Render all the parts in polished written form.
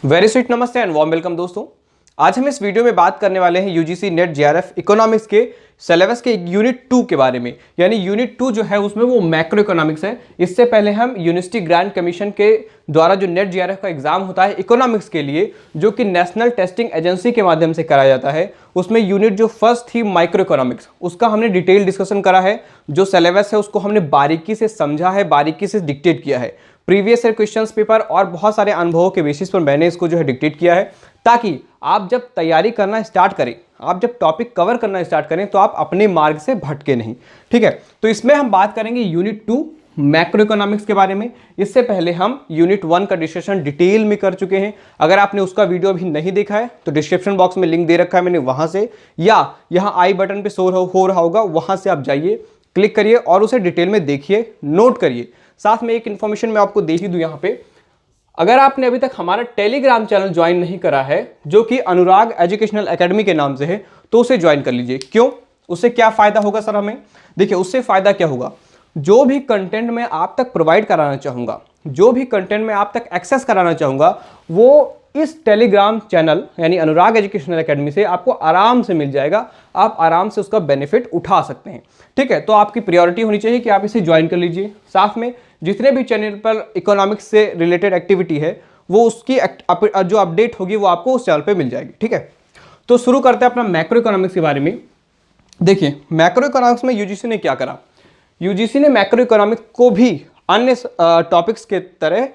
Very sweet नमस्ते and warm welcome दोस्तों। आज हम इस वीडियो में बात करने वाले हैं यूजीसी नेट जेआरएफ इकोनॉमिक्स के सिलेबस के यूनिट 2 के बारे में। यानी यूनिट 2 जो है उसमें वो मैक्रो इकोनॉमिक्स है। इससे पहले हम यूनिवर्सिटी ग्रांट कमीशन के द्वारा जो नेट जेआरएफ का एग्जाम होता है इकोनॉमिक्स के लिए, जो कि नेशनल टेस्टिंग एजेंसी के माध्यम से कराया जाता है, उसमें यूनिट जो फर्स्ट थी माइक्रो इकोनॉमिक्स, उसका हमने डिटेल डिस्कशन करा है। जो सिलेबस है उसको हमने बारीकी से समझा है, बारीकी से डिक्टेट किया है। प्रीवियस ईयर क्वेश्चंस पेपर और बहुत सारे अनुभवों के बेसिस पर मैंने इसको जो है डिक्टेट किया है, ताकि आप जब तैयारी करना स्टार्ट करें, आप जब टॉपिक कवर करना स्टार्ट करें तो आप अपने मार्ग से भटके नहीं। ठीक है, तो इसमें हम बात करेंगे यूनिट 2 मैक्रो इकोनॉमिक्स के बारे में। इससे पहले हम यूनिट 1 का डिस्कशन डिटेल में कर चुके हैं। अगर आपने उसका वीडियो अभी नहीं देखा है तो डिस्क्रिप्शन बॉक्स में लिंक दे रखा है मैंने, वहां से या यहाँ आई बटन पे शो हो रहा होगा, वहां से आप जाइए, क्लिक करिए और उसे डिटेल में देखिए, नोट करिए। साथ में एक इन्फॉर्मेशन मैं आपको दे ही दूं यहाँ पे, अगर आपने अभी तक हमारा टेलीग्राम चैनल ज्वाइन नहीं करा है, जो कि अनुराग एजुकेशनल एकेडमी के नाम से है, तो उसे ज्वाइन कर लीजिए। क्यों? उससे क्या फायदा होगा सर हमें? देखिए, उससे फायदा क्या होगा, जो भी कंटेंट मैं आप तक प्रोवाइड कराना चाहूंगा, जो भी कंटेंट मैं आप तक एक्सेस कराना चाहूंगा, वो इस टेलीग्राम चैनल यानी अनुराग एजुकेशनल एकेडमी से आपको आराम से मिल जाएगा। आप आराम से उसका बेनिफिट उठा सकते हैं। ठीक है, तो आपकी प्रायोरिटी होनी चाहिए कि आप इसे ज्वाइन कर लीजिए। साथ में जितने भी चैनल पर इकोनॉमिक्स से रिलेटेड एक्टिविटी है, वो उसकी जो अपडेट होगी वो आपको उस चैनल पे मिल जाएगी। ठीक है, तो शुरू करते हैं अपना मैक्रो इकोनॉमिक्स के बारे में। देखिए, मैक्रो इकोनॉमिक्स में यूजीसी ने क्या करा, यूजीसी ने मैक्रो इकोनॉमिक्स को भी अन्य टॉपिक्स के तरह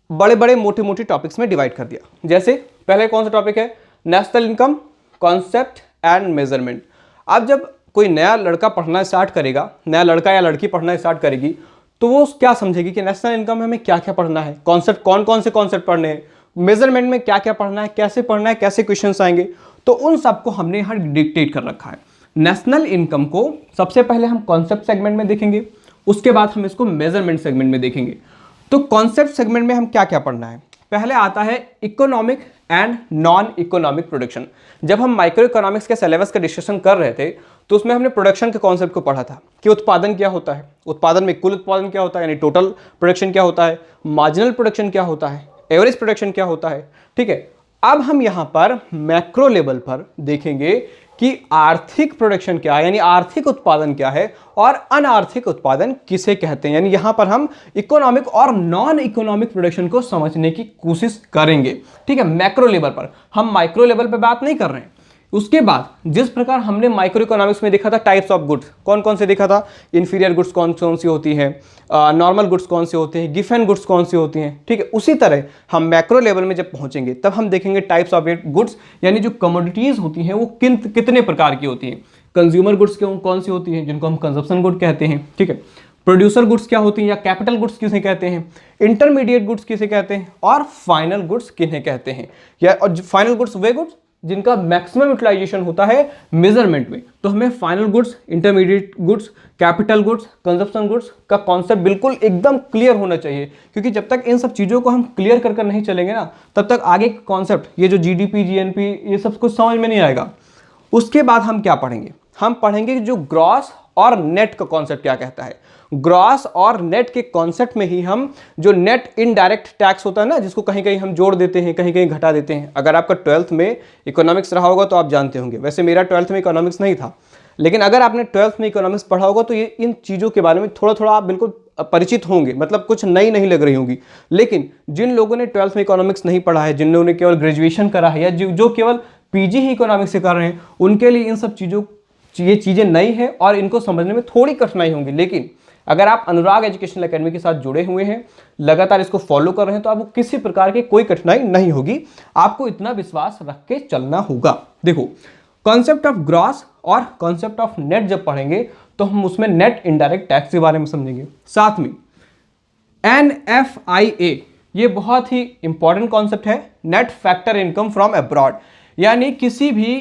बड़े बड़े मोटे मोटे टॉपिक्स में डिवाइड कर दिया। जैसे पहले कौन सा टॉपिक है, national income, concept and measurement. अब जब कोई नया लड़का पढ़ना स्टार्ट करेगा, नया लड़का या लड़की पढ़ना स्टार्ट करेगी, तो वो क्या समझेगी कि नेशनल इनकम में हमें क्या क्या पढ़ना है, कॉन्सेप्ट कौन कौन से कॉन्सेप्ट पढ़ने हैं, मेजरमेंट में क्या क्या पढ़ना है, कैसे पढ़ना है, कैसे क्वेश्चंस आएंगे, तो उन सबको हमने यहाँ डिक्टेट कर रखा है। नेशनल इनकम को सबसे पहले हम कॉन्सेप्ट सेगमेंट में देखेंगे, उसके बाद हम इसको मेजरमेंट सेगमेंट में देखेंगे। तो कॉन्सेप्ट सेगमेंट में हम क्या क्या पढ़ना है, पहले आता है economic and non economic production. जब हम माइक्रो इकोनॉमिक्स के सिलेबस का डिस्कशन कर रहे थे, तो उसमें हमने प्रोडक्शन के कॉन्सेप्ट को पढ़ा था कि उत्पादन क्या होता है, उत्पादन में कुल उत्पादन क्या होता है यानी टोटल प्रोडक्शन क्या होता है, मार्जिनल प्रोडक्शन क्या होता है, एवरेज प्रोडक्शन क्या होता है। ठीक है, अब हम यहाँ पर मैक्रो लेवल पर देखेंगे कि आर्थिक प्रोडक्शन क्या है, यानी आर्थिक उत्पादन क्या है और अनार्थिक उत्पादन किसे कहते हैं। यानी यहां पर हम इकोनॉमिक और नॉन इकोनॉमिक प्रोडक्शन को समझने की कोशिश करेंगे। ठीक है, मैक्रो लेवल पर, हम माइक्रो लेवल पर बात नहीं कर रहे हैं। उसके बाद जिस प्रकार हमने माइक्रो इकोनॉमिक्स में देखा था टाइप्स ऑफ गुड्स, कौन कौन से देखा था, इंफीरियर गुड्स कौन कौन सी होती हैं, नॉर्मल गुड्स कौन से होते हैं, गिवन गुड्स कौन सी होती हैं। ठीक है, उसी तरह हम मैक्रो लेवल में जब पहुंचेंगे तब हम देखेंगे टाइप्स ऑफ गुड्स, यानी जो कमोडिटीज होती हैं वो कितने प्रकार की होती हैं। कंज्यूमर गुड्स कौन सी होती हैं, जिनको हम कंजप्शन गुड कहते हैं। ठीक है, प्रोड्यूसर गुड्स क्या होती हैं या कैपिटल गुड्स किसे कहते हैं, इंटरमीडिएट गुड्स किसे कहते हैं, और फाइनल गुड्स किन्हें कहते हैं। या और फाइनल गुड्स वे गुड्स जिनका मैक्सिमम यूटिलाइजेशन होता है मेजरमेंट में। तो हमें final goods, intermediate goods, capital goods, consumption goods का कॉन्सेप्ट बिल्कुल एकदम क्लियर होना चाहिए, क्योंकि जब तक इन सब चीज़ों को हम क्लियर कर नहीं चलेंगे ना, तब तक आगे कॉन्सेप्ट, ये जो जीडीपी, जीएनपी, ये सब कुछ समझ में नहीं आएगा। उसके बाद हम क्या पढ़ेंगे, हम पढ़ेंगे जो ग्रॉस और नेट का कॉन्सेप्ट क्या कहता है। ग्रॉस और नेट के कॉन्सेप्ट में ही हम जो नेट इनडायरेक्ट टैक्स होता है ना, जिसको कहीं कहीं हम जोड़ देते हैं, कहीं कहीं घटा देते हैं। अगर आपका 12th में इकोनॉमिक्स रहा होगा तो आप जानते होंगे, वैसे मेरा 12th में इकोनॉमिक्स नहीं था, लेकिन अगर आपने 12th में इकोनॉमिक्स पढ़ा होगा तो ये इन चीज़ों के बारे में थोड़ा थोड़ा आप बिल्कुल परिचित होंगे, मतलब कुछ नई नहीं लग रही होंगी। लेकिन जिन लोगों ने 12th में इकोनॉमिक्स नहीं पढ़ा है, जिन लोगों ने केवल ग्रेजुएशन करा है या जो केवल पीजी ही इकोनॉमिक्स से कर रहे हैं, उनके लिए इन सब चीज़ों ये चीज़ें नई हैं और इनको समझने में थोड़ी कठिनाई होंगी। लेकिन अगर आप अनुराग एजुकेशनल एकेडमी के साथ जुड़े हुए हैं, लगातार इसको फॉलो कर रहे हैं, तो आपको किसी प्रकार की कोई कठिनाई नहीं होगी। आपको इतना विश्वास रख के चलना होगा। देखो, कॉन्सेप्ट ऑफ ग्रॉस और कॉन्सेप्ट ऑफ नेट जब पढ़ेंगे तो हम उसमें नेट इनडायरेक्ट टैक्स के बारे में समझेंगे। साथ में NFIA, ये बहुत ही इंपॉर्टेंट कॉन्सेप्ट है, net factor income from abroad, यानी किसी भी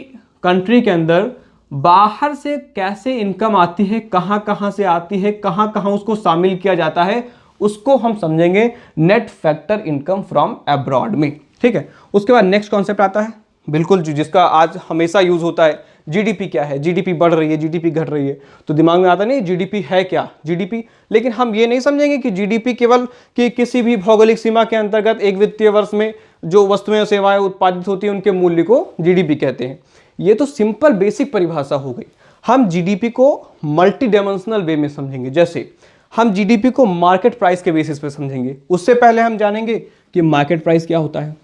कंट्री के अंदर बाहर से कैसे इनकम आती है, कहां कहां से आती है, कहां कहां उसको शामिल किया जाता है, उसको हम समझेंगे net factor income from abroad में। ठीक है, उसके बाद नेक्स्ट कॉन्सेप्ट आता है, बिल्कुल जिसका आज हमेशा यूज होता है, जीडीपी क्या है, जीडीपी बढ़ रही है, जीडीपी घट रही है, तो दिमाग में आता नहीं जीडीपी है क्या, जीडीपी। लेकिन हम ये नहीं समझेंगे कि जीडीपी केवल कि किसी भी भौगोलिक सीमा के अंतर्गत एक वित्तीय वर्ष में जो वस्तुएं और सेवाएं उत्पादित होती हैं उनके मूल्य को जीडीपी कहते हैं। ये तो सिंपल बेसिक परिभाषा हो गई। हम जीडीपी को मल्टी डायमेंशनल वे में समझेंगे, जैसे हम जीडीपी को मार्केट प्राइस के बेसिस पे समझेंगे। उससे पहले हम जानेंगे कि मार्केट प्राइस क्या होता है,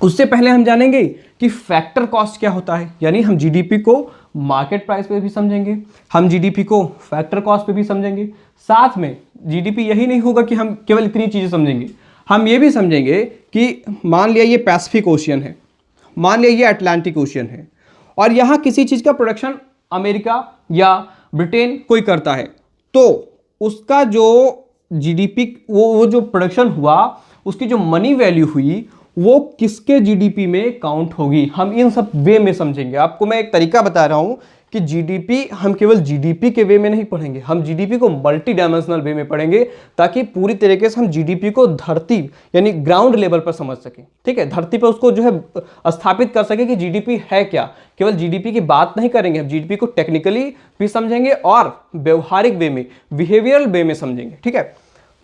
उससे पहले हम जानेंगे कि फैक्टर कॉस्ट क्या होता है, यानी हम जीडीपी को मार्केट प्राइस पे भी समझेंगे, हम जीडीपी को फैक्टर कॉस्ट पे भी समझेंगे। साथ में जीडीपी यही नहीं होगा कि हम केवल इतनी चीजें समझेंगे, हम ये भी समझेंगे कि मान लिया ये पैसिफिक ओशियन है, मान लिया ये अटलांटिक ओशियन है, और यहाँ किसी चीज का प्रोडक्शन अमेरिका या ब्रिटेन कोई करता है, तो उसका जो जीडीपी वो जो प्रोडक्शन हुआ उसकी जो मनी वैल्यू हुई वो किसके जीडीपी में काउंट होगी, हम इन सब वे में समझेंगे। आपको मैं एक तरीका बता रहा हूं कि जीडीपी हम केवल जीडीपी के वे में नहीं पढ़ेंगे, हम जीडीपी को मल्टी डायमेंशनल वे में पढ़ेंगे, ताकि पूरी तरीके से हम जीडीपी को धरती यानी ग्राउंड लेवल पर समझ सकें। ठीक है, धरती पर उसको जो है स्थापित कर सके कि जीडीपी है क्या। केवल जीडीपी की बात नहीं करेंगे, हम जीडीपी को टेक्निकली भी समझेंगे और व्यवहारिक वे में, बिहेवियरल वे में समझेंगे। ठीक है,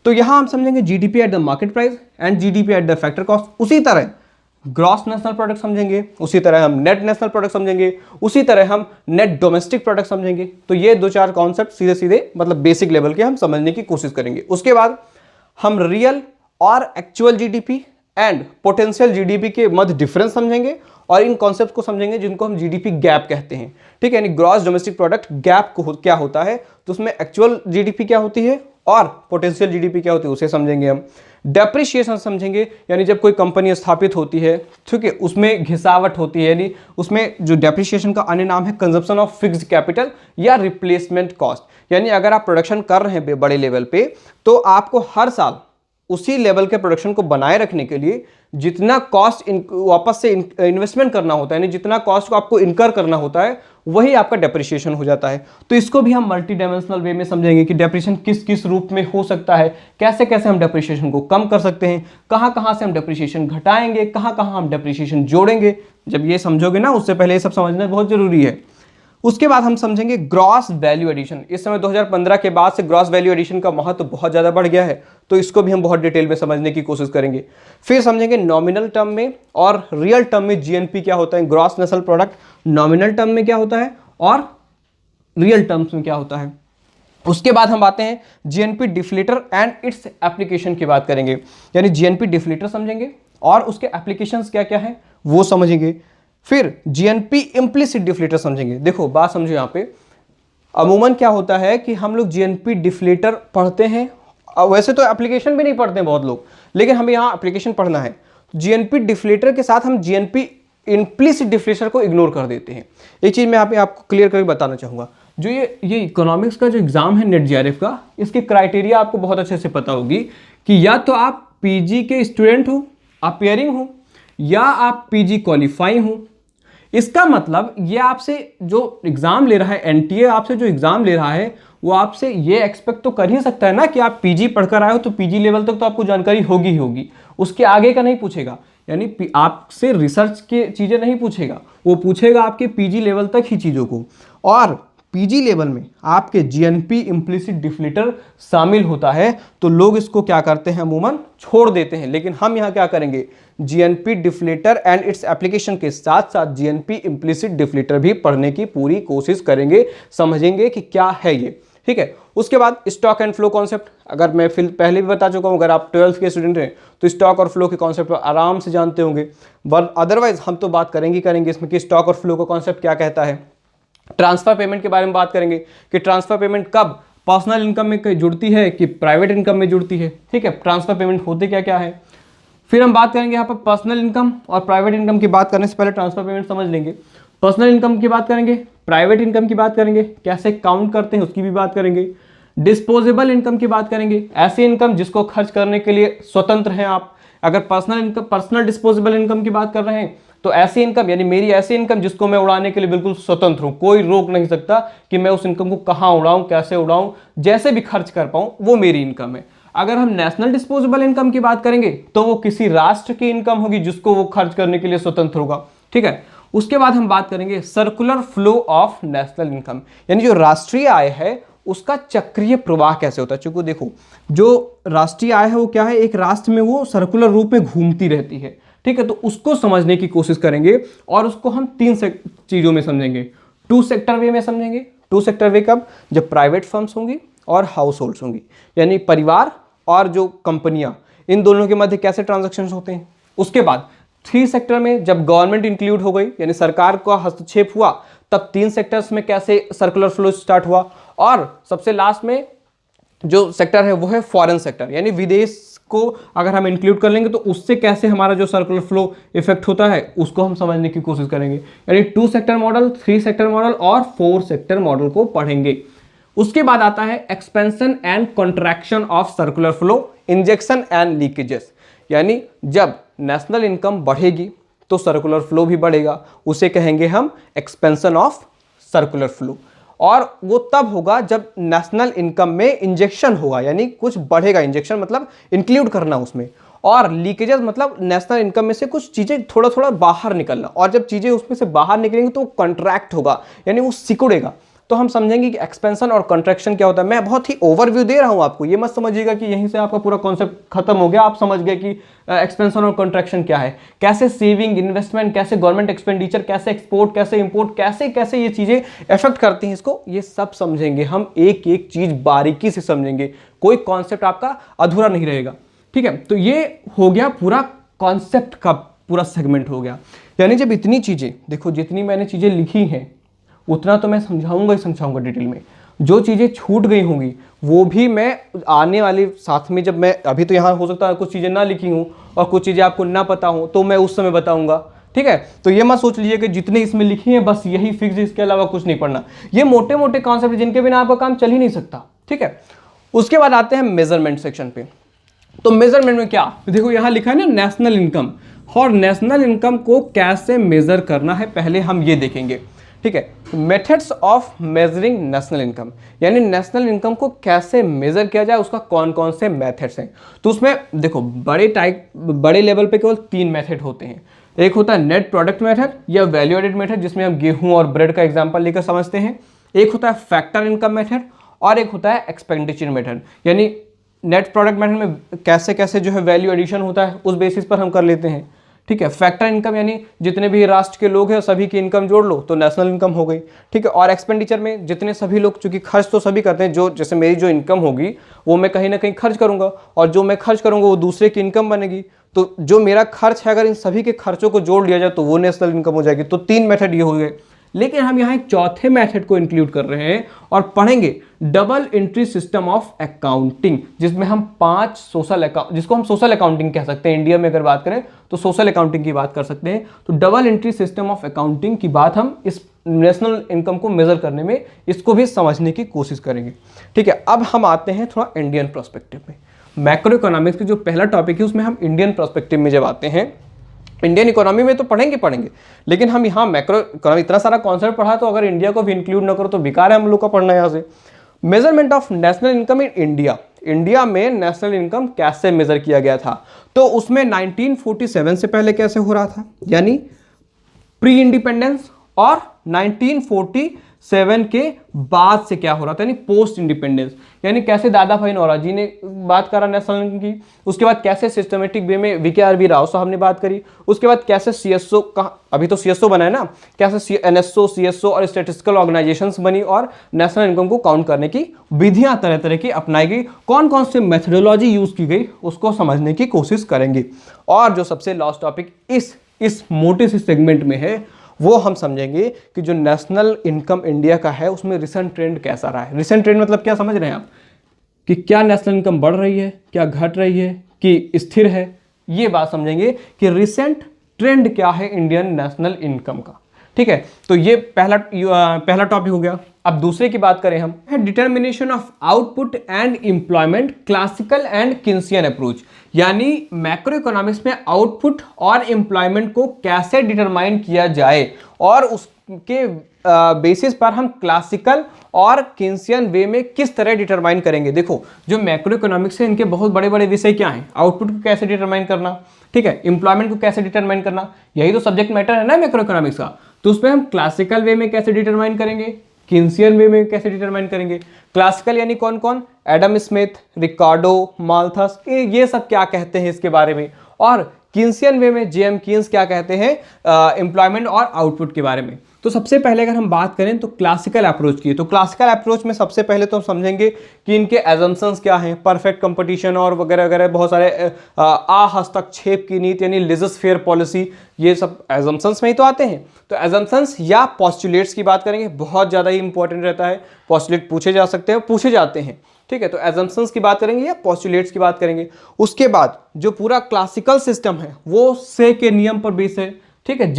तो यहां हम समझेंगे GDP at the market price and GDP at the factor cost. उसी तरह ग्रॉस नेशनल प्रोडक्ट समझेंगे, उसी तरह हम नेट नेशनल प्रोडक्ट समझेंगे, उसी तरह हम नेट डोमेस्टिक प्रोडक्ट समझेंगे। तो ये दो चार कॉन्सेप्ट सीधे सीधे मतलब बेसिक लेवल के हम समझने की कोशिश करेंगे। उसके बाद हम रियल और actual GDP and potential GDP के मध्य डिफरेंस समझेंगे और इन कॉन्सेप्ट को समझेंगे जिनको हम जीडीपी गैप कहते हैं। ठीक है, यानी ग्रॉस डोमेस्टिक प्रोडक्ट गैप को क्या होता है, तो उसमें एक्चुअल जीडीपी क्या होती है और पोटेंशियल जीडीपी क्या होती है उसे समझेंगे हम। डेप्रिसिएशन समझेंगे, यानी जब कोई कंपनी स्थापित होती है, ठीक है, उसमें घिसावट होती है, यानी उसमें जो डेप्रिसिएशन का अन्य नाम है कंजप्शन ऑफ फिक्स्ड कैपिटल या रिप्लेसमेंट कॉस्ट। यानी अगर आप प्रोडक्शन कर रहे हैं बड़े लेवल पे, तो आपको हर साल उसी लेवल के प्रोडक्शन को बनाए रखने के लिए जितना कॉस्ट वापस से इन्वेस्टमेंट करना होता है, यानी जितना कॉस्ट को आपको इनकर करना होता है, वही आपका डेप्रिसिएशन हो जाता है। तो इसको भी हम मल्टी डायमेंशनल वे में समझेंगे कि डेप्रिसिएशन किस किस रूप में हो सकता है, कैसे कैसे हम डेप्रिसिएशन को कम कर सकते हैं, कहाँ कहाँ से हम डेप्रिसिएशन घटाएंगे, कहाँ कहाँ हम डेप्रिसिएशन जोड़ेंगे। जब ये समझोगे ना, उससे पहले ये सब समझना बहुत जरूरी है। उसके बाद हम समझेंगे ग्रॉस वैल्यू एडिशन। इस समय 2015 के बाद से ग्रॉस वैल्यू एडिशन का महत्व बहुत ज़्यादा बढ़ गया है, तो इसको भी हम बहुत डिटेल में समझने की कोशिश करेंगे। फिर समझेंगे नॉमिनल टर्म में और रियल टर्म में जीएनपी क्या होता है, gross national product nominal term में क्या होता है और रियल टर्म्स में क्या होता है। उसके बाद हम आते हैं GNP deflator and its application की बात करेंगे, यानी जीएनपी डिफ्लेटर समझेंगे और उसके एप्लीकेशंस क्या क्या है वो समझेंगे। फिर जीएनपी इम्प्लिसिट डिफ्लेटर समझेंगे। देखो बात समझो, यहाँ पे अमूमन क्या होता है कि हम लोग जीएनपी डिफ्लेटर पढ़ते हैं, वैसे तो एप्लीकेशन भी नहीं पढ़ते हैं बहुत लोग, लेकिन हमें यहाँ एप्लीकेशन पढ़ना है। जीएनपी डिफ्लेटर के साथ हम जीएनपी इम्प्लिसिट डिफ्लेटर को इग्नोर कर देते हैं। एक चीज मैं यहाँ पे आपको क्लियर करके बताना चाहूंगा, जो ये इकोनॉमिक्स का जो एग्जाम है नेट जीआरएफ का, इसके क्राइटेरिया आपको बहुत अच्छे से पता होगी कि या तो आप पीजी के स्टूडेंट हो, अपियरिंग हो, या आप पीजी क्वालिफाइंग हो। इसका मतलब ये आपसे जो एग्जाम ले रहा है, एनटीए आपसे जो एग्जाम ले रहा है, वो आपसे ये एक्सपेक्ट तो कर ही सकता है ना कि आप पीजी पढ़कर आए हो तो पीजी लेवल तक तो आपको जानकारी होगी ही होगी, उसके आगे का नहीं पूछेगा। यानी आपसे रिसर्च के चीजें नहीं पूछेगा, वो पूछेगा आपके पीजी लेवल तक ही चीजों को। और पीजी लेवल में आपके जीएनपी इम्प्लिसिट डिफ्लेटर शामिल होता है, तो लोग इसको क्या करते हैं, अमूमन छोड़ देते हैं। लेकिन हम यहाँ क्या करेंगे, GNP deflator and its application के साथ साथ जीएनपी इम्प्लिसिट डिफ्लेटर भी पढ़ने की पूरी कोशिश करेंगे, समझेंगे कि क्या है ये। ठीक है, उसके बाद स्टॉक एंड फ्लो कॉन्सेप्ट, अगर मैं पहले भी बता चुका हूँ, अगर आप 12th के स्टूडेंट हैं तो स्टॉक और फ्लो के कॉन्सेप्ट आराम से जानते होंगे। बट अदरवाइज हम तो बात करेंगे इसमें कि स्टॉक और फ्लो का कॉन्सेप्ट क्या कहता है। ट्रांसफर पेमेंट के बारे में बात करेंगे कि ट्रांसफर पेमेंट कब पर्सनल इनकम में जुड़ती है कि प्राइवेट इनकम में जुड़ती है। ठीक है, ट्रांसफर पेमेंट होते क्या क्या है। फिर हम बात करेंगे यहाँ पर पर्सनल इनकम और प्राइवेट इनकम की बात करने से पहले ट्रांसफर पेमेंट समझ लेंगे। पर्सनल इनकम की बात करेंगे, प्राइवेट इनकम की बात करेंगे, कैसे काउंट करते हैं उसकी भी बात करेंगे। डिस्पोजेबल इनकम की बात करेंगे, ऐसी इनकम जिसको खर्च करने के लिए स्वतंत्र हैं आप। अगर पर्सनल डिस्पोजेबल इनकम की बात कर रहे हैं तो ऐसी इनकम, यानी मेरी ऐसी इनकम जिसको मैं उड़ाने के लिए बिल्कुल स्वतंत्र हूं, कोई रोक नहीं सकता कि मैं उस इनकम को कहां उड़ाऊं, कैसे उड़ाऊं, जैसे भी खर्च कर पाऊं, वो मेरी इनकम है। अगर हम नेशनल डिस्पोजेबल इनकम की बात करेंगे तो वो किसी राष्ट्र की इनकम होगी जिसको वो खर्च करने के लिए स्वतंत्र होगा। ठीक है, उसके बाद हम बात करेंगे circular flow of national income, यानी जो राष्ट्रीय आय है उसका चक्रीय प्रवाह कैसे होता है। चूंकि देखो जो राष्ट्रीय आय है वो क्या है, एक राष्ट्र में वो सर्कुलर रूप में घूमती रहती है, ठीक है। तो उसको समझने की कोशिश करेंगे और उसको हम तीन चीजों में समझेंगे। टू सेक्टर वे में समझेंगे। टू सेक्टर वे कब, जब प्राइवेट फर्म्स होंगी और हाउस होल्ड्स होंगी, यानी परिवार और जो कंपनियां, इन दोनों के मध्य कैसे ट्रांजैक्शन होते हैं। उसके बाद थ्री सेक्टर में जब गवर्नमेंट इंक्लूड हो गई, यानी सरकार का हस्तक्षेप हुआ, तब तीन सेक्टर्स में कैसे सर्कुलर फ्लो स्टार्ट हुआ। और सबसे लास्ट में जो सेक्टर है वो है फॉरेन सेक्टर, यानी विदेश को अगर हम इंक्लूड कर लेंगे तो उससे कैसे हमारा जो सर्कुलर फ्लो इफेक्ट होता है उसको हम समझने की कोशिश करेंगे। यानी two sector model, three sector model और फोर सेक्टर मॉडल को पढ़ेंगे। उसके बाद आता है expansion and contraction of circular flow, injection and leakages, यानी जब नेशनल इनकम बढ़ेगी तो सर्कुलर फ्लो भी बढ़ेगा, उसे कहेंगे हम एक्सपेंशन ऑफ सर्कुलर फ्लो। और वो तब होगा जब नेशनल इनकम में इंजेक्शन होगा, यानी कुछ बढ़ेगा, इंजेक्शन मतलब इंक्लूड करना उसमें, और लीकेजेस मतलब नेशनल इनकम में से कुछ चीजें थोड़ा थोड़ा बाहर निकलना, और जब चीजें उसमें से बाहर निकलेंगी तो कॉन्ट्रैक्ट होगा, यानी वो सिकुड़ेगा। तो हम समझेंगे कि एक्सपेंशन और कॉन्ट्रैक्शन क्या होता है। मैं बहुत ही ओवरव्यू दे रहा हूं आपको, ये मत समझिएगा कि यहीं से आपका पूरा कॉन्सेप्ट खत्म हो गया, आप समझ गए कि एक्सपेंशन और कॉन्ट्रैक्शन क्या है, कैसे सेविंग, इन्वेस्टमेंट, कैसे गवर्नमेंट एक्सपेंडिचर, कैसे एक्सपोर्ट, कैसे इंपोर्ट, कैसे कैसे ये चीजें इफेक्ट करती हैं इसको, ये सब समझेंगे हम, एक एक चीज बारीकी से समझेंगे, कोई कॉन्सेप्ट आपका अधूरा नहीं रहेगा, ठीक है। तो ये हो गया पूरा कॉन्सेप्ट का पूरा सेगमेंट हो गया। यानी जब इतनी चीजें, देखो जितनी मैंने चीजें लिखी हैं उतना तो मैं समझाऊंगा ही समझाऊंगा डिटेल में, जो चीज़ें छूट गई होंगी वो भी मैं आने वाले साथ में, जब मैं अभी तो यहाँ हो सकता है कुछ चीज़ें ना लिखी हूँ और कुछ चीज़ें आपको ना पता हूँ तो मैं उस समय बताऊंगा, ठीक है। तो ये मत सोच लीजिए कि जितने इसमें लिखी हैं बस यही फिक्स, इसके अलावा कुछ नहीं पढ़ना। ये मोटे मोटे कॉन्सेप्ट जिनके बिना आपका काम चल ही नहीं सकता, ठीक है। उसके बाद आते हैं मेजरमेंट सेक्शन पे। तो मेजरमेंट में क्या, देखो यहाँ लिखा है ना नेशनल इनकम, और नेशनल इनकम को कैसे मेजर करना है पहले हम ये देखेंगे, ठीक है। Methods of measuring national income, यानी नेशनल इनकम को कैसे मेजर किया जाए, उसका कौन कौन से मेथड्स हैं। तो उसमें देखो बड़े लेवल पे केवल तीन मेथड होते हैं। एक होता है नेट प्रोडक्ट मेथड या वैल्यू एडेड मेथड, जिसमें हम गेहूं और ब्रेड का एग्जांपल लेकर समझते हैं। एक होता है फैक्टर इनकम मेथड और एक होता है एक्सपेंडिचर मेथड, यानी नेट प्रोडक्ट मेथड में कैसे कैसे जो है वैल्यू एडिशन होता है उस बेसिस पर हम कर लेते हैं, ठीक है। फैक्टर इनकम यानी जितने भी राष्ट्र के लोग हैं सभी की इनकम जोड़ लो तो नेशनल इनकम हो गई, ठीक है। और एक्सपेंडिचर में जितने सभी लोग, चूंकि खर्च तो सभी करते हैं, जो जैसे मेरी जो इनकम होगी वो मैं कहीं ना कहीं खर्च करूंगा और जो मैं खर्च करूंगा वो दूसरे की इनकम बनेगी, तो जो मेरा खर्च है अगर इन सभी के खर्चों को जोड़ लिया जाए तो वो नेशनल इनकम हो जाएगी। तो तीन मेथड ये हो गए, लेकिन हम यहाँ एक चौथे मेथड को इंक्लूड कर रहे हैं और पढ़ेंगे double entry system of accounting, जिसमें हम 5 सोशल अकाउंट, जिसको हम सोशल अकाउंटिंग कह सकते हैं, इंडिया में अगर बात करें तो सोशल अकाउंटिंग की बात कर सकते हैं। तो double entry system of accounting की बात हम इस नेशनल इनकम को मेजर करने में इसको भी समझने की कोशिश करेंगे, ठीक है। अब हम आते हैं थोड़ा इंडियन पर्सपेक्टिव में। मैक्रो इकोनॉमिक्स की जो पहला टॉपिक है उसमें हम इंडियन पर्सपेक्टिव में जब आते हैं, इंडियन इकोनॉमी में तो पढ़ेंगे, लेकिन हम यहाँ मैक्रो इकोनॉमी, इतना सारा कॉन्सेप्ट पढ़ा तो अगर इंडिया को भी इंक्लूड ना करो तो बेकार है हम लोग का पढ़ना यहाँ से। Measurement of national income in India, India में नेशनल इनकम कैसे मेजर किया गया था, तो उसमें 1947 से पहले कैसे हो रहा था, यानी प्री इंडिपेंडेंस, और 1947 के बाद से क्या हो रहा था, यानी पोस्ट इंडिपेंडेंस, यानी कैसे दादा भाई नौरोजी ने बात करा नेशनल इनकम की, उसके बाद कैसे सिस्टमेटिक वे में वीके राव साहब ने बात करी, उसके बाद कैसे सीएसओ का, अभी तो सीएसओ बना है ना, कैसे एनएसओ, सीएसओ और स्टैटिस्टिकल ऑर्गेनाइजेशंस बनी और नेशनल इनकम को काउंट करने की विधियां तरह तरह की अपनाई गई, कौन कौन से मेथडोलॉजी यूज की गई उसको समझने की कोशिश करेंगे। और जो सबसे लास्ट टॉपिक इस मोटे से सेगमेंट में है वो हम समझेंगे कि जो नेशनल इनकम इंडिया का है उसमें रिसेंट ट्रेंड कैसा रहा है। रिसेंट ट्रेंड मतलब क्या समझ रहे हैं आप, कि क्या नेशनल इनकम बढ़ रही है, क्या घट रही है, कि स्थिर है, ये बात समझेंगे कि रिसेंट ट्रेंड क्या है इंडियन नेशनल इनकम का, ठीक है। तो ये पहला टॉपिक हो गया। अब दूसरे की बात करें हम, determination of output and employment, classical and Keynesian approach, यानी मैक्रो इकोनॉमिक्स में आउटपुट और एम्प्लॉयमेंट को कैसे डिटरमाइन किया जाए और उसके बेसिस पर हम क्लासिकल और कीन्सियन वे में किस तरह डिटरमाइन करेंगे। देखो जो मैक्रो इकोनॉमिक्स है इनके बहुत बड़े बड़े विषय क्या हैं, आउटपुट को कैसे डिटरमाइन करना, ठीक है, एम्प्लॉयमेंट को कैसे डिटरमाइन करना, यही तो सब्जेक्ट मैटर है ना मैक्रो इकोनॉमिक्स का। तो उसमें हम क्लासिकल वे में कैसे डिटरमाइन करेंगे, कीन्सियन वे में कैसे डिटरमाइन करेंगे। क्लासिकल यानी कौन कौन, एडम स्मिथ, रिकार्डो, माल्थस, ये सब क्या कहते हैं इसके बारे में, और कीन्सियन वे में जेएम कीन्स क्या कहते हैं एम्प्लॉयमेंट और आउटपुट के बारे में। तो सबसे पहले अगर हम बात करें तो क्लासिकल अप्रोच की, तो क्लासिकल अप्रोच में सबसे पहले तो हम समझेंगे कि इनके एजम्पशंस क्या हैं, परफेक्ट कंपटीशन और वगैरह वगैरह बहुत सारे हस्तक्षेप की नीति यानी लेजर फेयर पॉलिसी, ये सब एजम्पशंस में ही तो आते हैं। तो एजम्पशंस या पॉस्टुलेट्स की बात करेंगे, बहुत ज़्यादा ही इंपॉर्टेंट रहता है, पॉस्टुलेट पूछे जा सकते हैं, पूछे जाते हैं, ठीक है। तो एजम्पशंस की बात करेंगे या पॉस्टुलेट्स की बात करेंगे। उसके बाद जो पूरा क्लासिकल सिस्टम है वो से के नियम पर बेस है, ठीक है,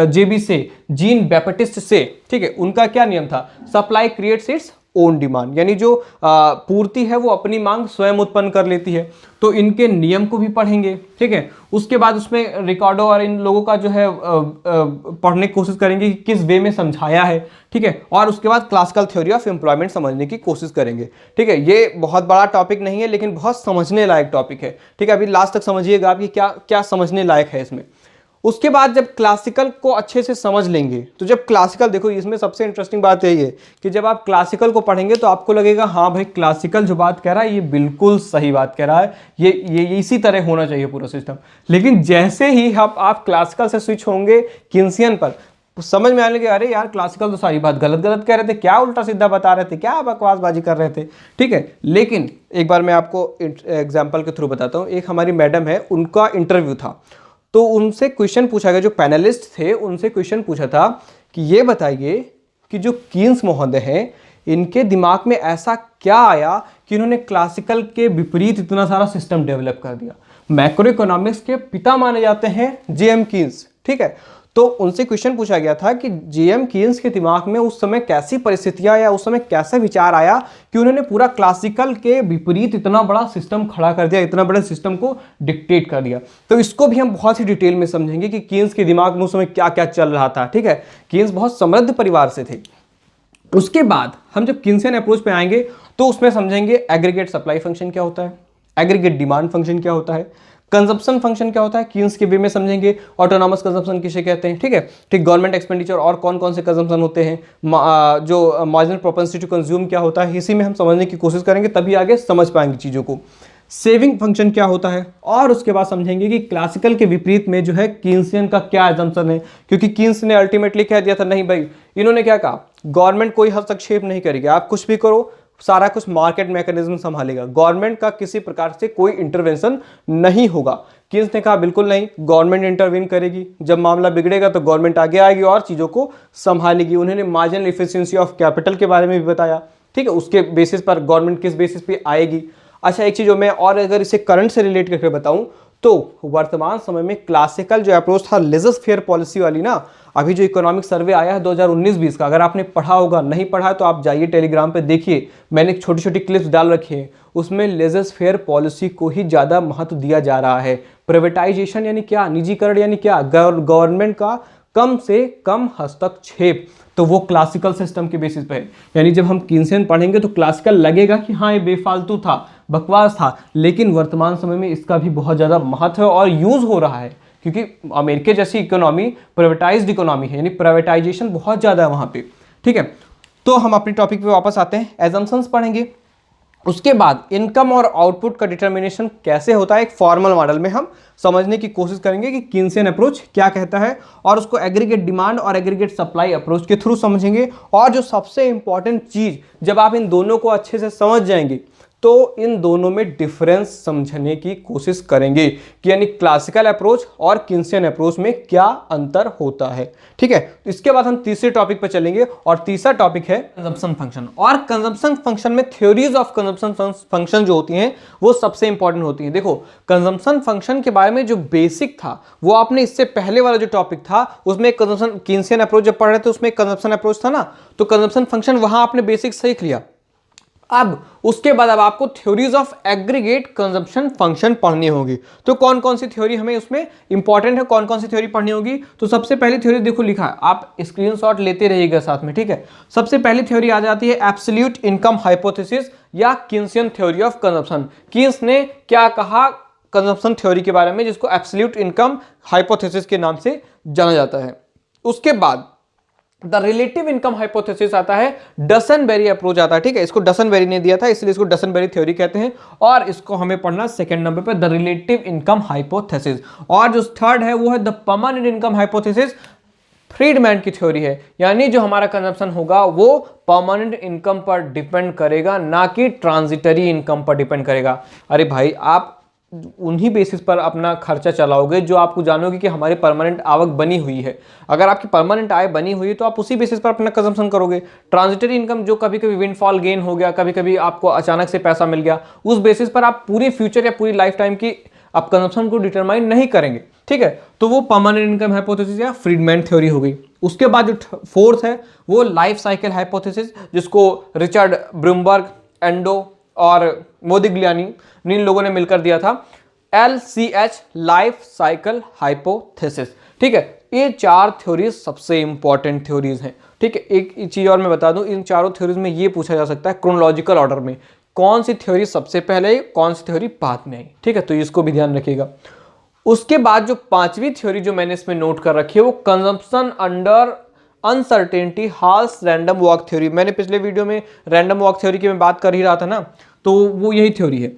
जेबी से, जीन बैप्टिस्ट से, ठीक है, उनका क्या नियम था, supply creates its own demand, यानी जो पूर्ति है वो अपनी मांग स्वयं उत्पन्न कर लेती है। तो इनके नियम को भी पढ़ेंगे, ठीक है। उसके बाद उसमें रिकार्डो और इन लोगों का जो है पढ़ने की कोशिश करेंगे कि किस वे में समझाया है, ठीक है। और उसके बाद क्लासिकल थ्योरी ऑफ एम्प्लॉयमेंट समझने की कोशिश करेंगे, ठीक है। ये बहुत बड़ा टॉपिक नहीं है लेकिन बहुत समझने लायक टॉपिक है, ठीक है। अभी लास्ट तक समझिएगा आप कि क्या क्या समझने लायक है इसमें। उसके बाद जब क्लासिकल को अच्छे से समझ लेंगे तो जब क्लासिकल, देखो इसमें सबसे इंटरेस्टिंग बात यही है कि जब आप क्लासिकल को पढ़ेंगे तो आपको लगेगा हाँ भाई क्लासिकल जो बात कह रहा है ये बिल्कुल सही बात कह रहा है, ये इसी तरह होना चाहिए पूरा सिस्टम। लेकिन जैसे ही आप क्लासिकल से स्विच होंगे कीन्सियन पर, समझ में आने लगे अरे यार क्लासिकल तो सारी बात गलत गलत कह रहे थे, क्या उल्टा सीधा बता रहे थे, क्या बकवासबाजी कर रहे थे, ठीक है। लेकिन एक बार मैं आपको एग्जाम्पल के थ्रू बताता हूँ। एक हमारी मैडम है, उनका इंटरव्यू था, तो उनसे क्वेश्चन पूछा गया, जो पैनलिस्ट थे उनसे क्वेश्चन पूछा था कि ये बताइए कि जो कीन्स महोदय हैं इनके दिमाग में ऐसा क्या आया कि इन्होंने क्लासिकल के विपरीत इतना सारा सिस्टम डेवलप कर दिया। मैक्रो इकोनॉमिक्स के पिता माने जाते हैं जेएम कीन्स, ठीक है। तो उनसे क्वेश्चन पूछा गया था कि जेएम कीन्स के दिमाग में उस समय कैसी परिस्थितियां या उस समय कैसा विचार आया कि उन्होंने पूरा क्लासिकल के विपरीत इतना बड़ा सिस्टम खड़ा कर दिया, इतना बड़े सिस्टम को डिक्टेट कर दिया। तो इसको भी हम बहुत ही डिटेल में समझेंगे कि कीन्स के दिमाग में उस समय क्या क्या चल रहा था, ठीक है। कीन्स बहुत समृद्ध परिवार से थे। उसके बाद हम जब कीन्सियन अप्रोच पे आएंगे तो उसमें समझेंगे एग्रीगेट सप्लाई फंक्शन क्या होता है, एग्रीगेट डिमांड फंक्शन क्या होता है, कंजप्शन फंक्शन क्या होता है, कीन्स के वे में समझेंगे, ऑटोनॉमस कंजप्शन किसे कहते हैं, ठीक है, ठीक, गवर्नमेंट एक्सपेंडिचर और कौन कौन से कंजप्शन होते हैं, जो मार्जिनल प्रोपेंसिटी टू कंज्यूम क्या होता है, इसी में हम समझने की कोशिश करेंगे, तभी आगे समझ पाएंगे चीज़ों को। सेविंग फंक्शन क्या होता है, और उसके बाद समझेंगे कि क्लासिकल के विपरीत में जो है कीन्सियन का क्या एजम्पशन है, क्योंकि कीन्स ने अल्टीमेटली कह दिया था नहीं भाई, इन्होंने क्या कहा, गवर्नमेंट कोई हस्तक्षेप नहीं करेगी, आप कुछ भी करो, सारा कुछ मार्केट मैकेनिज्म संभालेगा, गवर्नमेंट का किसी प्रकार से कोई इंटरवेंशन नहीं होगा। कीन्स ने कहा बिल्कुल नहीं, गवर्नमेंट इंटरवीन करेगी, जब मामला बिगड़ेगा तो गवर्नमेंट आगे आएगी और चीज़ों को संभालेगी। उन्होंने मार्जिनल एफिशिएंसी ऑफ कैपिटल के बारे में भी बताया, ठीक है, उसके बेसिस पर गवर्नमेंट किस बेसिस पे आएगी। अच्छा एक चीज़ जो मैं और अगर इसे करंट से रिलेट करके बताऊं तो वर्तमान समय में क्लासिकल जो अप्रोच था लेजर फेयर पॉलिसी वाली ना, अभी जो इकोनॉमिक सर्वे आया है 2019-20 का, अगर आपने पढ़ा होगा, नहीं पढ़ा है तो आप जाइए टेलीग्राम पे देखिए, मैंने छोटी छोटी क्लिप्स डाल रखी हैं, उसमें लेजर फेयर पॉलिसी को ही ज़्यादा महत्व दिया जा रहा है। प्राइवेटाइजेशन यानी क्या, निजीकरण यानी क्या, गवर्नमेंट का कम से कम हस्तक्षेप, तो वो क्लासिकल सिस्टम के बेसिस पे है। यानी जब हम कीन्सियन पढ़ेंगे तो क्लासिकल लगेगा कि हाँ ये बेफालतू था, बकवास था, लेकिन वर्तमान समय में इसका भी बहुत ज़्यादा महत्व और यूज़ हो रहा है, क्योंकि अमेरिका जैसी इकोनॉमी प्राइवेटाइज्ड इकोनॉमी है, यानी प्राइवेटाइजेशन बहुत ज़्यादा है वहाँ पे, ठीक है। तो हम अपने टॉपिक पे वापस आते हैं, एजम्पशंस पढ़ेंगे। उसके बाद इनकम और आउटपुट का डिटर्मिनेशन कैसे होता है, एक फॉर्मल मॉडल में हम समझने की कोशिश करेंगे कि कीन्सियन अप्रोच क्या कहता है, और उसको एग्रीगेट डिमांड और एग्रीगेट सप्लाई अप्रोच के थ्रू समझेंगे। और जो सबसे इंपॉर्टेंट चीज़, जब आप इन दोनों को अच्छे से समझ जाएंगे तो इन दोनों में डिफरेंस समझने की कोशिश करेंगे कि यानी क्लासिकल अप्रोच और कीन्सियन अप्रोच में क्या अंतर होता है, ठीक है। इसके बाद हम तीसरे टॉपिक पर चलेंगे और तीसरा टॉपिक है कंजम्पशन फंक्शन। और कंजम्पशन फंक्शन में थ्योरीज ऑफ कंजम्पशन फंक्शन जो होती हैं वो सबसे इंपॉर्टेंट होती हैं। देखो कंजम्पशन फंक्शन के बारे में जो बेसिक था वो आपने इससे पहले वाला जो टॉपिक था उसमें कंजम्पशन कीन्सियन अप्रोच जब पढ़ रहे थे उसमें कंजम्पशन अप्रोच था ना, तो कंजम्पशन फंक्शन वहां आपने बेसिक सीख लिया। अब उसके बाद अब आपको theories of aggregate consumption function पढ़नी होगी। तो कौन कौन सी थ्योरी हमें उसमें इंपॉर्टेंट है, कौन कौन सी थ्योरी पढ़नी होगी? तो सबसे पहली थ्योरी देखो लिखा है, आप स्क्रीनशॉट लेते रहिएगा साथ में, ठीक है। सबसे पहली थ्योरी आ जाती है एब्सोल्यूट इनकम हाइपोथेसिस या Keynesian theory of consumption. Keynes ने क्या कहा कंजम्पशन थ्योरी के बारे में, जिसको एब्सोल्यूट इनकम हाइपोथेसिस के नाम से जाना जाता है। उसके बाद द रिलेटिव इनकम हाइपोथेसिस आता है, डसनबेरी अप्रोच आता है, ठीक है। इसको डसनबेरी ने दिया था इसलिए इसको डसनबेरी थ्योरी कहते हैं, और इसको हमें पढ़ना सेकंड नंबर पे, द रिलेटिव इनकम हाइपोथेसिस। और जो थर्ड है वो है the permanent income hypothesis, Friedman की थ्योरी है, यानी जो हमारा कंजम्पशन होगा वो परमानेंट इनकम पर डिपेंड करेगा, ना कि ट्रांजिटरी इनकम पर डिपेंड करेगा। अरे भाई, आप उन्हीं बेसिस पर अपना खर्चा चलाओगे जो आपको जानोगे कि हमारी परमानेंट आवक बनी हुई है। अगर आपकी परमानेंट आय बनी हुई है तो आप उसी बेसिस पर अपना कंजम्पशन करोगे। ट्रांजिटरी इनकम जो कभी कभी विंडफॉल गेन हो गया, कभी कभी आपको अचानक से पैसा मिल गया, उस बेसिस पर आप पूरे फ्यूचर या पूरी लाइफ टाइम की आप कंजम्पशन को डिटरमाइन नहीं करेंगे, ठीक है। तो वो परमानेंट इनकम हाइपोथेसिस या फ्रीडमैन थ्योरी हो गई। उसके बाद जो फोर्थ है वो लाइफ साइकिल हाइपोथेसिस, जिसको रिचर्ड ब्रूमबर्ग, एंडो और मोदिग्लियानी इन लोगों ने मिलकर दिया था, LCH लाइफ साइकिल हाइपोथेसिस, ठीक है। ये चार थ्योरीज सबसे इंपॉर्टेंट थ्योरीज हैं, ठीक है। एक चीज और मैं बता दूं, इन चारों थ्योरीज में ये पूछा जा सकता है क्रोनोलॉजिकल ऑर्डर में कौन सी थ्योरी सबसे पहले आई, कौन सी थ्योरी बाद में आई, ठीक है। तो इसको भी ध्यान रखिएगा। उसके बाद जो पांचवी थ्योरी जो मैंने इसमें नोट कर रखी है वो consumption under uncertainty Hall's random walk theory. मैंने पिछले वीडियो में रैंडम वॉक थ्योरी की मैं बात कर ही रहा था ना, तो वो यही थ्योरी है।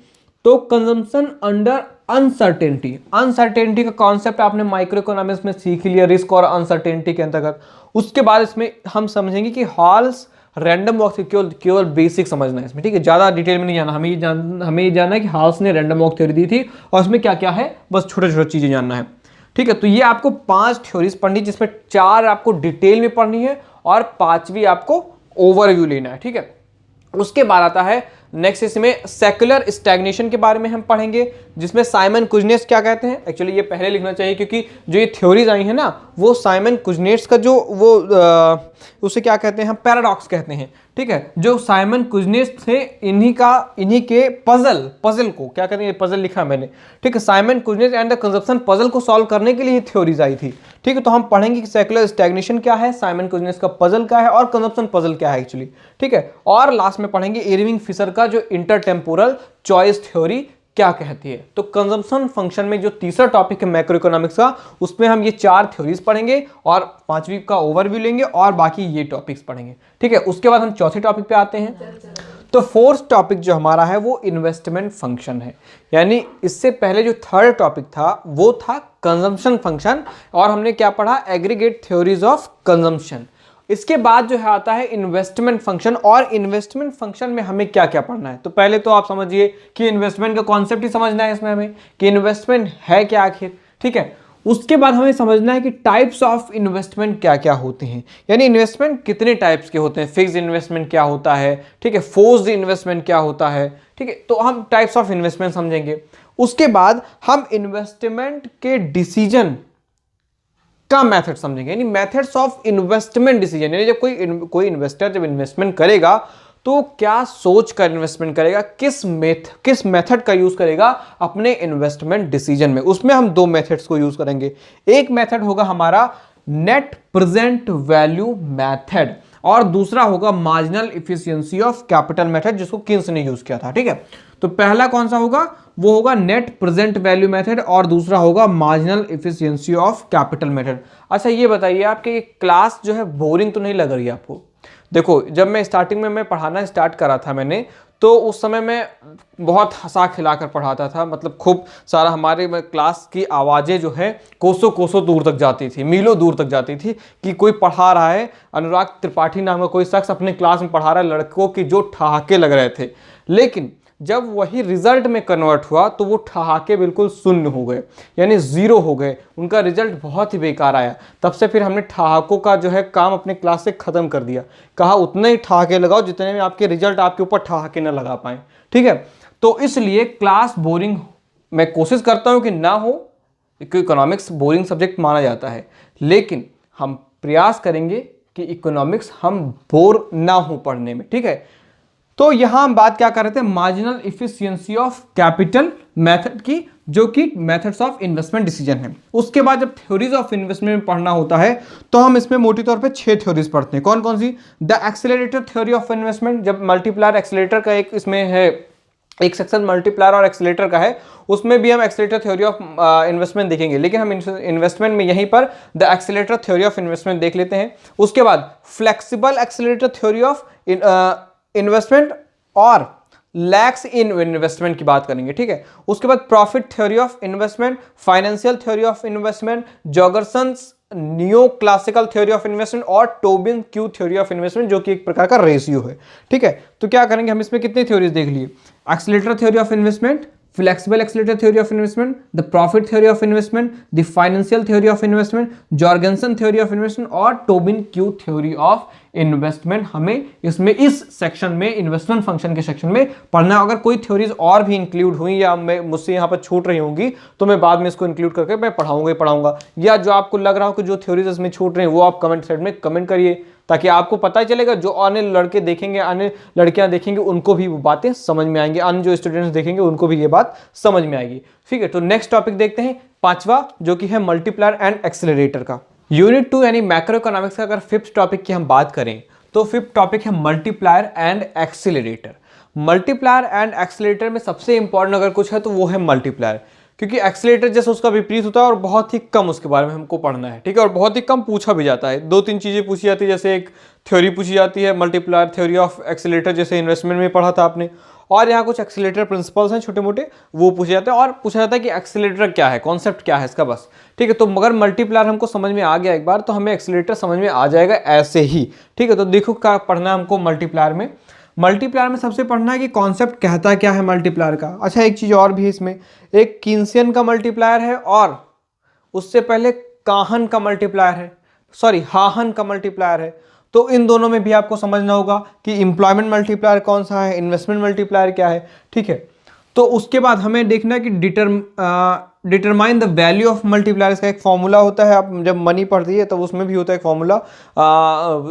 तो कंजम्पशन अंडर अनसर्टेनिटी, अनसर्टेनिटी का कॉन्सेप्ट आपने माइक्रो इकोनॉमिक्स में सीख लिया, रिस्क और अनसर्टेनिटी के अंतर्गत। उसके बाद इसमें हम समझेंगे कि हाल्स रैंडम वॉक, केवल बेसिक समझना है इसमें, ठीक है। ज्यादा डिटेल में नहीं जाना, हमें ये जानना है कि हाल्स ने रैंडम वॉक थ्योरी दी थी और इसमें क्या क्या है, बस छोटे छोटे चीजें जानना है, ठीक है। तो ये आपको 5 थ्योरीज पढ़नी, जिसमें 4 आपको डिटेल में पढ़नी है और 5वीं आपको ओवरव्यू लेना है, ठीक है। उसके बाद आता है नेक्स्ट, इसमें सेक्युलर स्टैग्नेशन के बारे में हम पढ़ेंगे, जिसमें साइमन कुजनेट्स क्या कहते हैं। एक्चुअली ये पहले लिखना चाहिए क्योंकि जो ये थ्योरीज आई है ना, वो साइमन कुजनेट्स का जो वो उसे क्या कहते हैं, हम पैराडॉक्स कहते हैं, ठीक है। जो साइमन कुजनेट्स थे, इन्हीं के पजल को क्या कहते हैं, पजल लिखा मैंने, ठीक है। Simon Kuznets and the consumption puzzle को सॉल्व करने के लिए थ्योरीज आई थी, ठीक है। तो हम पढ़ेंगे कि सेक्युलर स्टैग्नेशन क्या है, साइमन कुजनेट्स का पजल क्या है और कंजप्शन पजल क्या है एक्चुअली, ठीक है। और लास्ट में पढ़ेंगे इरविंग फिशर का जो इंटरटेम्पोरल चॉइस थ्योरी क्या कहती है। तो कंजम्पशन फंक्शन में जो तीसरा टॉपिक है मैक्रो इकोनॉमिक्स का, उसमें हम ये 4 थ्योरीज पढ़ेंगे और 5वीं का ओवरव्यू लेंगे और बाकी ये टॉपिक्स पढ़ेंगे, ठीक है। उसके बाद हम चौथे टॉपिक पे आते हैं। तो फोर्थ टॉपिक जो हमारा है वो इन्वेस्टमेंट फंक्शन है, यानी इससे पहले जो थर्ड टॉपिक था वो था कंजम्पशन फंक्शन, और हमने क्या पढ़ा, एग्रीगेट थ्योरीज ऑफ कंजम्पशन। इसके बाद जो है आता है इन्वेस्टमेंट फंक्शन, और इन्वेस्टमेंट फंक्शन में हमें क्या क्या पढ़ना है। तो पहले तो आप समझिए कि इन्वेस्टमेंट का कॉन्सेप्ट ही समझना है इसमें हमें, कि इन्वेस्टमेंट है क्या आखिर, ठीक है। उसके बाद हमें समझना है कि टाइप्स ऑफ इन्वेस्टमेंट क्या क्या होते हैं, यानी इन्वेस्टमेंट कितने टाइप्स के होते हैं, फिक्स्ड इन्वेस्टमेंट क्या होता है, ठीक है, फोर्स्ड इन्वेस्टमेंट क्या होता है, ठीक है। तो हम टाइप्स ऑफ इन्वेस्टमेंट समझेंगे। उसके बाद हम इन्वेस्टमेंट के डिसीजन का मेथड समझेंगे, यानी मेथड्स ऑफ इन्वेस्टमेंट डिसीजन, यानी जब कोई इन्वेस्टर जब इन्वेस्टमेंट करेगा तो क्या सोच कर इन्वेस्टमेंट करेगा, किस मेथड का यूज करेगा अपने इन्वेस्टमेंट डिसीजन में। उसमें हम 2 मेथड्स को यूज करेंगे। एक मेथड होगा हमारा नेट प्रेजेंट वैल्यू मेथड, और दूसरा होगा marginal efficiency of capital method, जिसको किन्स ने यूज किया था, ठीक है। तो पहला कौन सा होगा, वो होगा नेट प्रेजेंट वैल्यू मेथड, और दूसरा होगा marginal efficiency of capital method. अच्छा ये बताइए, आपके क्लास जो है बोरिंग तो नहीं लग रही है आपको? देखो, जब मैं स्टार्टिंग में मैं पढ़ाना स्टार्ट करा था मैंने, तो उस समय मैं बहुत हंसा खिलाकर पढ़ाता था, मतलब खूब सारा हमारे क्लास की आवाज़ें जो है कोसों दूर तक जाती थी, मीलों दूर तक जाती थी, कि कोई पढ़ा रहा है, अनुराग त्रिपाठी नाम का कोई शख्स अपने क्लास में पढ़ा रहा है, लड़कों की जो ठहाके लग रहे थे। लेकिन जब वही रिजल्ट में कन्वर्ट हुआ तो वो ठहाके बिल्कुल शून्य हो गए, यानी 0 हो गए, उनका रिजल्ट बहुत ही बेकार आया। तब से फिर हमने ठहाकों का जो है काम अपने क्लास से ख़त्म कर दिया, कहा उतने ही ठहाके लगाओ जितने में आपके रिजल्ट आपके ऊपर ठहाके न लगा पाए, ठीक है। तो इसलिए क्लास बोरिंग मैं कोशिश करता हूँ कि ना हो, क्योंकि इकोनॉमिक्स बोरिंग सब्जेक्ट माना जाता है, लेकिन हम प्रयास करेंगे कि इकोनॉमिक्स हम बोर ना हो पढ़ने में, ठीक है। तो यहां हम बात क्या कर रहे थे, marginal efficiency of capital method की, जो कि मेथड्स ऑफ इन्वेस्टमेंट डिसीजन है। उसके बाद जब थ्योरीज ऑफ इन्वेस्टमेंट में पढ़ना होता है तो हम इसमें मोटी तौर पे 6 थ्योरीज पढ़ते हैं। कौन कौन सी? The accelerator theory of investment, जब मल्टीप्लायर एक्सेलरेटर का एक इसमें है, एक सेक्शन मल्टीप्लायर और एक्सेलरेटर का है, उसमें भी हम एक्सेलरेटर थ्योरी ऑफ इन्वेस्टमेंट देखेंगे, लेकिन हम इन्वेस्टमेंट में यहीं पर the accelerator theory of investment देख लेते हैं। उसके बाद flexible accelerator theory of investment और लैक्स इन इन्वेस्टमेंट की बात करेंगे, ठीक है। उसके बाद profit theory of investment, financial theory of investment, Jorgenson's new classical theory of investment और Tobin Q theory of investment, जो कि एक प्रकार का रेशियो है, ठीक है। तो क्या करेंगे हम इसमें, कितनी थ्योरीज देख लिए, accelerator theory of investment, flexible accelerator theory of investment, the profit theory of investment, the financial theory of investment, Jorgenson theory of investment और Tobin Q theory of investment. हमें इसमें इस सेक्शन में, इन्वेस्टमेंट फंक्शन के section में पढ़ना। अगर कोई थ्योरीज और भी इंक्लूड हुई या मैं मुझसे यहाँ पर छूट रही होंगी तो मैं बाद में इसको इंक्लूड करके मैं पढ़ाऊंगा ही पढ़ाऊंगा, या जो आपको लग रहा हो कि जो थ्योरीज इसमें छूट रही हैं वो आप कमेंट सेक्शन में कमेंट करिए, ताकि आपको पता चलेगा, जो अन्य लड़के देखेंगे, अन्य लड़कियां देखेंगे, उनको भी वो बातें समझ में आएंगी, अन्य जो स्टूडेंट्स देखेंगे उनको भी ये बात समझ में आएगी, ठीक है। तो नेक्स्ट टॉपिक देखते हैं, पांचवा, जो कि है मल्टीप्लायर एंड एक्सेलरेटर का। यूनिट 2 यानी मैक्रो इकोनॉमिक्स का अगर फिफ्थ टॉपिक की हम बात करें तो फिफ्थ टॉपिक है multiplier and accelerator. Multiplier and accelerator में सबसे इंपॉर्टेंट अगर कुछ है तो वो है मल्टीप्लायर, क्योंकि एक्सेलरेटर जैसे उसका विपरीत होता है और बहुत ही कम उसके बारे में हमको पढ़ना है, ठीक है, और बहुत ही कम पूछा भी जाता है। 2-3 चीज़ें पूछी जाती है, जैसे एक थ्योरी पूछी जाती है मल्टीप्लायर थ्योरी ऑफ एक्सेलरेटर, जैसे इन्वेस्टमेंट में पढ़ा था आपने, और यहाँ कुछ एक्सेलरेटर प्रिंसिपल्स हैं छोटे मोटे, वो पूछे जाते हैं, और पूछा जाता है कि एक्सेलरेटर क्या है, कॉन्सेप्ट क्या है इसका, बस, ठीक है। तो मगर मल्टीप्लायर हमको समझ में आ गया एक बार तो हमें एक्सेलरेटर समझ में आ जाएगा ऐसे ही, ठीक है। तो देखो क्या पढ़ना है हमको मल्टीप्लायर में। मल्टीप्लायर में सबसे पढ़ना है कि कॉन्सेप्ट कहता क्या है मल्टीप्लायर का। अच्छा, एक चीज़ और भी है इसमें, एक कीन्सियन का मल्टीप्लायर है और उससे पहले काहन का मल्टीप्लायर है, सॉरी हाहन का मल्टीप्लायर है। तो इन दोनों में भी आपको समझना होगा कि एम्प्लॉयमेंट मल्टीप्लायर कौन सा है, इन्वेस्टमेंट मल्टीप्लायर क्या है, ठीक है। तो उसके बाद हमें देखना है कि determine the value of multiplier. इसका एक फॉर्मूला होता है, आप जब मनी पढ़ती है तो उसमें भी होता है एक फॉर्मूला,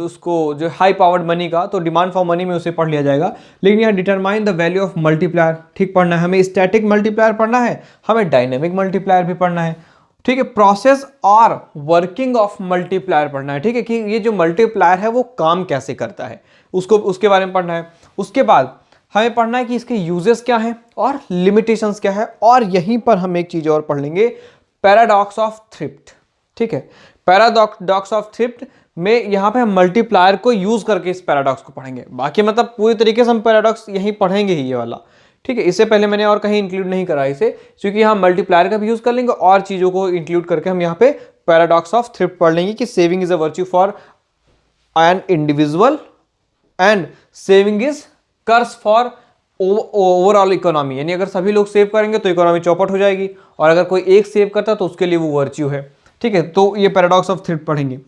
उसको जो हाई पावर्ड मनी का, तो डिमांड फॉर मनी में उसे पढ़ लिया जाएगा। लेकिन यहाँ determine the value of multiplier ठीक पढ़ना है, हमें स्टैटिक मल्टीप्लायर पढ़ना है, हमें डायनेमिक मल्टीप्लायर भी पढ़ना है, ठीक है। प्रोसेस और वर्किंग ऑफ मल्टीप्लायर पढ़ना है, ठीक है, कि ये जो मल्टीप्लायर है वो काम कैसे करता है, उसको उसके बारे में पढ़ना है। उसके बाद हमें पढ़ना है कि इसके यूजेस क्या हैं और लिमिटेशंस क्या है, और यहीं पर हम एक चीज और पढ़ लेंगे, पैराडॉक्स ऑफ थ्रिफ्ट, ठीक है। पैराडॉक्स ऑफ थ्रिफ्ट में यहाँ पे हम मल्टीप्लायर को यूज करके इस पैराडॉक्स को पढ़ेंगे। बाकी मतलब पूरी तरीके से हम पैराडॉक्स यहीं पढ़ेंगे ही, ये वाला, ठीक है। इससे पहले मैंने और कहीं इंक्लूड नहीं करा इसे, क्योंकि यहाँ मल्टीप्लायर का भी यूज कर लेंगे और चीजों को इंक्लूड करके हम यहाँ पे पैराडॉक्स ऑफ थ्रिफ्ट पढ़ लेंगे कि saving is a virtue for an individual and saving is curse for overall economy, यानी अगर सभी लोग सेव करेंगे तो इकोनॉमी चौपट हो जाएगी, और अगर कोई एक सेव करता है तो उसके लिए वो वर्च्यू है, ठीक है। तो ये पैराडॉक्स ऑफ थ्रिफ्ट पढ़ेंगे।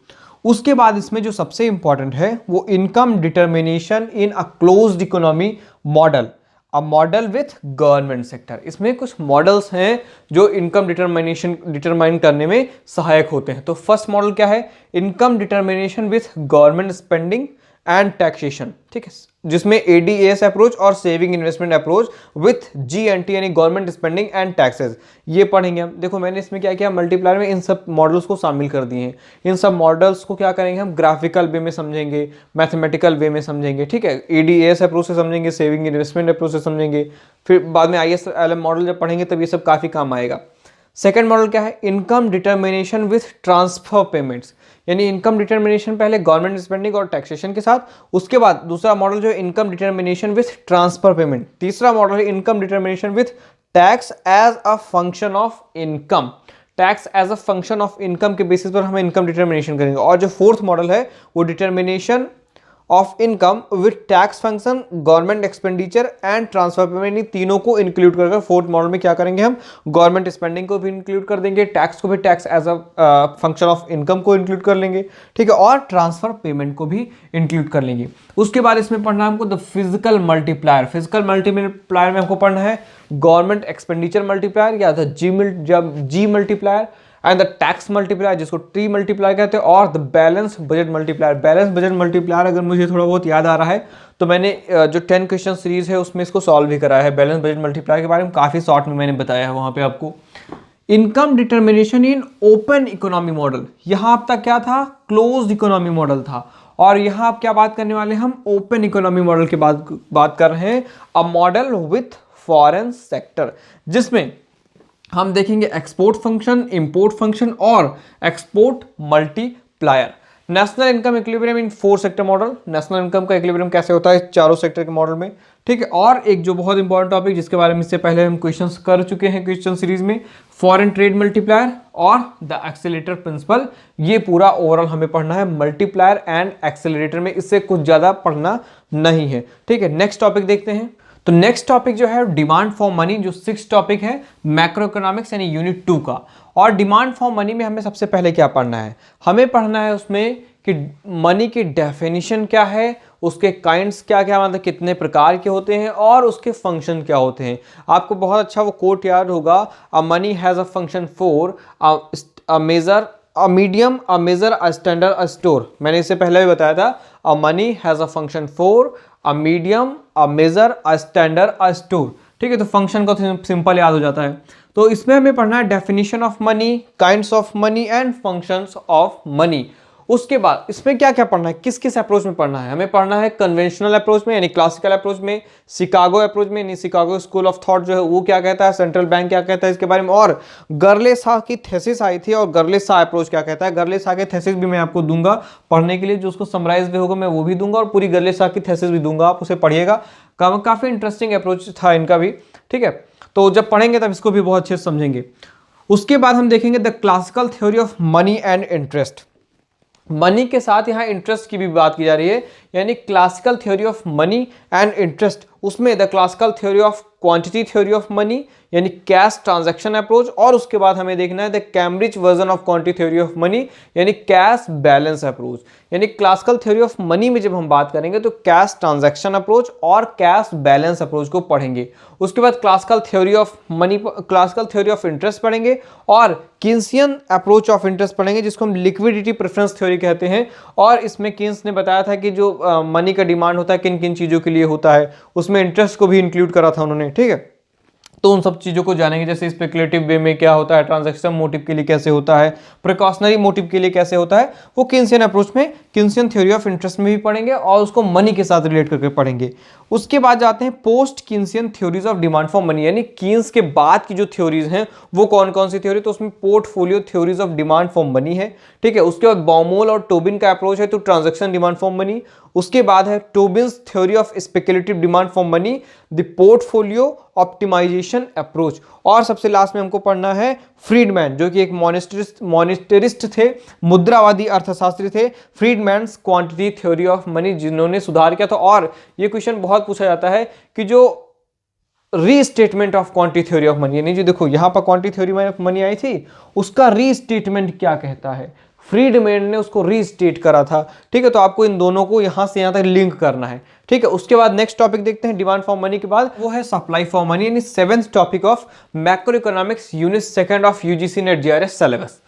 उसके बाद इसमें जो सबसे इंपॉर्टेंट है वो income determination in a closed economy model, a model with government sector. इसमें कुछ मॉडल्स हैं जो इनकम डिटरमाइन करने में सहायक होते हैं। तो फर्स्ट मॉडल क्या है, income determination with government spending and taxation, ठीक है, जिसमें ADAS अप्रोच और saving investment approach with GNT यानी गवर्नमेंट स्पेंडिंग एंड टैक्सेस, ये पढ़ेंगे हम। देखो मैंने इसमें क्या किया, मल्टीप्लायर में इन सब मॉडल्स को शामिल कर दिए हैं। इन सब मॉडल्स को क्या करेंगे हम, ग्राफिकल वे में समझेंगे, मैथमेटिकल वे में समझेंगे, ठीक है। ADAS अप्रोच से समझेंगे, सेविंग इन्वेस्टमेंट अप्रोच से समझेंगे, फिर बाद में ISLM मॉडल जब पढ़ेंगे तब ये सब काफ़ी काम आएगा। सेकेंड मॉडल क्या है, income determination with transfer payments, यानी इनकम डिटर्मिनेशन पहले गवर्नमेंट स्पेंडिंग और टैक्सेशन के साथ, उसके बाद दूसरा मॉडल जो है income determination with transfer payment, तीसरा मॉडल है income determination with tax as a function of income. Tax as a function of income के बेसिस पर हम इनकम डिटर्मिनेशन करेंगे। और जो फोर्थ मॉडल है वो determination of income with tax function, government expenditure and transfer payment, इन तीनों को इंक्लूड कर फोर्थ मॉडल में क्या करेंगे हम, गवर्नमेंट स्पेंडिंग को भी इंक्लूड कर देंगे, टैक्स को भी, tax as a function of income को इंक्लूड कर लेंगे, ठीक है, और ट्रांसफर पेमेंट को भी इंक्लूड कर लेंगे। उसके बाद इसमें पढ़ना है हमको the physical multiplier. Physical multiplier में हमको पढ़ना है गवर्नमेंट एक्सपेंडिचर मल्टीप्लायर या G multiplier and the tax multiplier जिसको टी मल्टीप्लायर कहते हैं, और the balance budget multiplier. Balance budget multiplier अगर मुझे थोड़ा बहुत याद आ रहा है तो मैंने जो 10 क्वेश्चन सीरीज है उसमें इसको सॉल्व भी कराया है। बैलेंस बजट मल्टीप्लायर के बारे में काफ़ी शॉर्ट में मैंने बताया है वहाँ पे आपको। Income determination in open economy model, यहाँ अब तक क्या था, क्लोज्ड इकोनॉमी मॉडल था, और यहाँ आप क्या बात करने वाले हैं, हम ओपन इकोनॉमी मॉडल की बात कर रहे हैं। A model with foreign sector, जिसमें हम देखेंगे एक्सपोर्ट फंक्शन, इंपोर्ट फंक्शन और export multiplier. National income equilibrium इन 4 सेक्टर मॉडल, नेशनल इनकम का इक्विलिब्रियम कैसे होता है चारों सेक्टर के मॉडल में, ठीक है। और एक जो बहुत इंपॉर्टेंट टॉपिक जिसके बारे में इससे पहले हम क्वेश्चंस कर चुके हैं क्वेश्चन सीरीज में, फॉरेन ट्रेड मल्टीप्लायर और द एक्सेलरेटर प्रिंसिपल, ये पूरा ओवरऑल हमें पढ़ना है मल्टीप्लायर एंड एक्सेलरेटर में, इससे कुछ ज्यादा पढ़ना नहीं है, ठीक है। नेक्स्ट टॉपिक देखते हैं। तो नेक्स्ट टॉपिक जो है डिमांड फॉर मनी, जो 6 टॉपिक है मैक्रो इकोनॉमिक्स यानी यूनिट 2 का। और डिमांड फॉर मनी में हमें सबसे पहले क्या पढ़ना है, हमें पढ़ना है उसमें कि मनी की डेफिनेशन क्या है, उसके काइंड्स क्या क्या, मतलब कितने प्रकार के होते हैं, और उसके फंक्शन क्या होते हैं। आपको बहुत अच्छा वो कोट याद होगा, a money has a function for a measure, a medium, a measure, a standard, a store. मैंने इससे पहले भी बताया था, a money has a function for a medium, a measure, a standard, a store, ठीक है। तो फंक्शन को सिंपल याद हो जाता है। तो इसमें हमें पढ़ना है definition of money, kinds of money and functions of money. उसके बाद इसमें क्या क्या पढ़ना है, किस किस अप्रोच में पढ़ना है, हमें पढ़ना है कन्वेंशनल अप्रोच में यानी क्लासिकल अप्रोच में, शिकागो अप्रोच में यानी शिकागो स्कूल ऑफ थॉट जो है वो क्या कहता है, सेंट्रल बैंक क्या कहता है इसके बारे में, और गर्ले शाह की थेसिस आई थी और गर्ले शाह अप्रोच क्या कहता है। गर्ले शाह के थेसिस भी मैं आपको दूंगा पढ़ने के लिए, जो उसको समराइज भी होगा मैं वो भी दूंगा, और पूरी गर्ले शाह की थेसिस भी दूंगा, आप उसे पढ़िएगा। काफी इंटरेस्टिंग अप्रोच था इनका भी, ठीक है। तो जब पढ़ेंगे तब इसको भी बहुत अच्छे से समझेंगे। उसके बाद हम देखेंगे the classical theory of money and interest. Money के साथ यहाँ इंटरेस्ट की भी बात की जा रही है, यानी classical theory of money and interest. उसमें the classical theory of quantity theory of money यानी कैश ट्रांजैक्शन अप्रोच, और उसके बाद हमें देखना है the Cambridge version of quantity theory of money यानी कैश बैलेंस अप्रोच। यानी क्लासिकल थ्योरी ऑफ मनी में जब हम बात करेंगे तो कैश ट्रांजैक्शन अप्रोच और कैश बैलेंस अप्रोच को पढ़ेंगे। उसके बाद classical theory of money, classical theory of interest पढ़ेंगे, और कीन्सियन अप्रोच ऑफ इंटरेस्ट पढ़ेंगे जिसको हम लिक्विडिटी प्रेफरेंस थ्योरी कहते हैं। और इसमें कीन्स ने बताया था कि जो मनी का डिमांड होता है किन किन चीज़ों के लिए होता है, उसमें इंटरेस्ट को भी इंक्लूड करा था उन्होंने, ठीक है। तो उन सब चीज़ों को जानेंगे, जैसे स्पेकुलेटिव वे में क्या होता है, ट्रांजैक्शन मोटिव के लिए कैसे होता है, प्रिकॉशनरी मोटिव के लिए कैसे होता है, वो कीन्सियन अप्रोच में, कीन्सियन थ्योरी ऑफ इंटरेस्ट में भी पढ़ेंगे और उसको मनी के साथ रिलेट करके पढ़ेंगे। उसके बाद जाते हैं post Keynesian theories of demand for money, यानी कीन्स के बाद की जो थ्योरीज हैं वो कौन कौन सी थ्योरी, तो उसमें portfolio theories of demand for money है, ठीक है। उसके बाद बॉमोल और टोबिन का अप्रोच है तो ट्रांजैक्शन डिमांड फॉर मनी। उसके बाद है Tobin's theory of speculative demand for money, the portfolio optimization approach. और सबसे लास्ट में हमको पढ़ना है फ्रीडमैन, जो कि एक मॉनेटरिस्ट थे, मुद्रावादी अर्थशास्त्री थे, फ्रीडमैन्स क्वांटिटी थ्योरी ऑफ मनी, जिन्होंने सुधार किया था। और ये क्वेश्चन बहुत पूछा जाता है कि जो restatement of quantity theory of money, यानी जो देखो यहाँ पर quantity theory of money I थी, उसका रीस्टेटमेंट क्या कहता है, फ्रीडमैन ने उसको रीस्टेट करा था, ठीक है। तो आपको इन दोनों को यहां से यहां तक लिंक करना है, ठीक है। उसके बाद नेक्स्ट टॉपिक देखते हैं डिमांड फॉर मनी के बाद, वो है सप्लाई फॉर मनी, यानी 7th topic of macro economics unit 2 of UGC net GRF syllabus.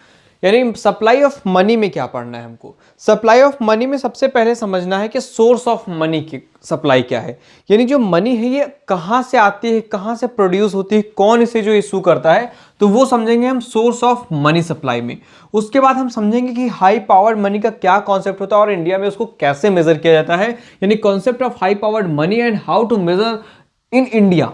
यानी सप्लाई ऑफ मनी में क्या पढ़ना है हमको, सप्लाई ऑफ मनी में सबसे पहले समझना है कि सोर्स ऑफ मनी की सप्लाई क्या है, यानी जो मनी है ये कहाँ से आती है, कहाँ से प्रोड्यूस होती है, कौन इसे जो इशू करता है, तो वो समझेंगे हम सोर्स ऑफ मनी सप्लाई में। उसके बाद हम समझेंगे कि हाई पावर्ड मनी का क्या कॉन्सेप्ट होता है और इंडिया में उसको कैसे मेजर किया जाता है, यानी concept of high powered money and how to measure in India.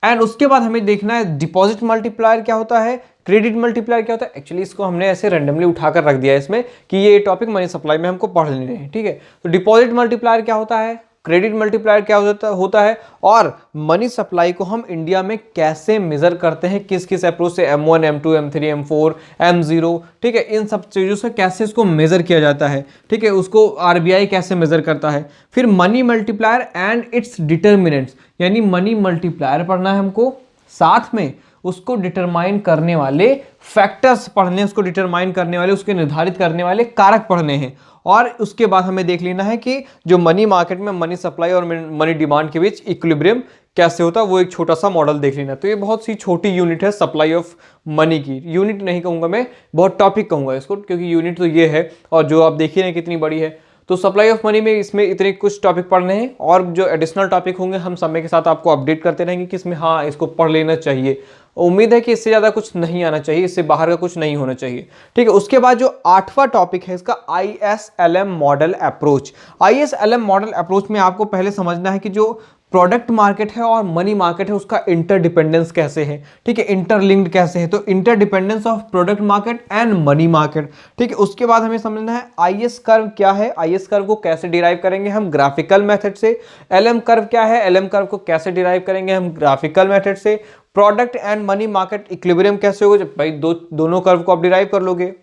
And उसके बाद हमें देखना है डिपॉजिट मल्टीप्लायर क्या होता है, क्रेडिट मल्टीप्लायर क्या होता है। एक्चुअली इसको हमने ऐसे रैंडमली उठाकर रख दिया है इसमें कि ये टॉपिक मनी सप्लाई में हमको पढ़ लेने हैं, ठीक है। तो डिपॉजिट मल्टीप्लायर क्या होता है, क्रेडिट मल्टीप्लायर क्या होता है, और मनी सप्लाई को हम इंडिया में कैसे मेजर करते हैं, किस किस अप्रोच से, M1, M2, M3, M4, M0, ठीक है। इन सब चीज़ों से कैसे इसको मेजर किया जाता है, ठीक है। उसको RBI कैसे मेजर करता है। फिर money multiplier and it's determinants, यानी मनी मल्टीप्लायर पढ़ना है हमको, साथ में उसको डिटरमाइन करने वाले फैक्टर्स पढ़ने, उसको डिटरमाइन करने वाले, उसके निर्धारित करने वाले कारक पढ़ने हैं। और उसके बाद हमें देख लेना है कि जो मनी मार्केट में मनी सप्लाई और मनी डिमांड के बीच इक्विलिब्रियम कैसे होता है, वो एक छोटा सा मॉडल देख लेना। तो ये बहुत सी छोटी यूनिट है सप्लाई ऑफ मनी की। यूनिट नहीं कहूँगा मैं, बहुत टॉपिक कहूँगा इसको, क्योंकि यूनिट तो ये है और जो आप देखिए ना कितनी बड़ी है। तो सप्लाई ऑफ मनी में इसमें इतने कुछ टॉपिक पढ़ने हैं, और जो एडिशनल टॉपिक होंगे हम समय के साथ आपको अपडेट करते रहेंगे कि इसमें हाँ इसको पढ़ लेना चाहिए। उम्मीद है कि इससे ज़्यादा कुछ नहीं आना चाहिए, इससे बाहर का कुछ नहीं होना चाहिए, ठीक है। उसके बाद जो 8वां टॉपिक है इसका ISLM model approach. ISLM model approach में आपको पहले समझना है कि जो प्रोडक्ट मार्केट है और मनी मार्केट है उसका इंटरडिपेंडेंस कैसे है, ठीक है, इंटरलिंक्ड कैसे है। तो interdependence of product market and money market, ठीक है। उसके बाद हमें समझना है IS कर्व क्या है, IS कर्व को कैसे डिराइव करेंगे हम ग्राफिकल मेथड से। LM कर्व क्या है, LM कर्व को कैसे डिराइव करेंगे हम ग्राफिकल मेथड से। Product and money market equilibrium कैसे होगा, जब भाई दोनों कर्व को आप डिराइव कर लोगे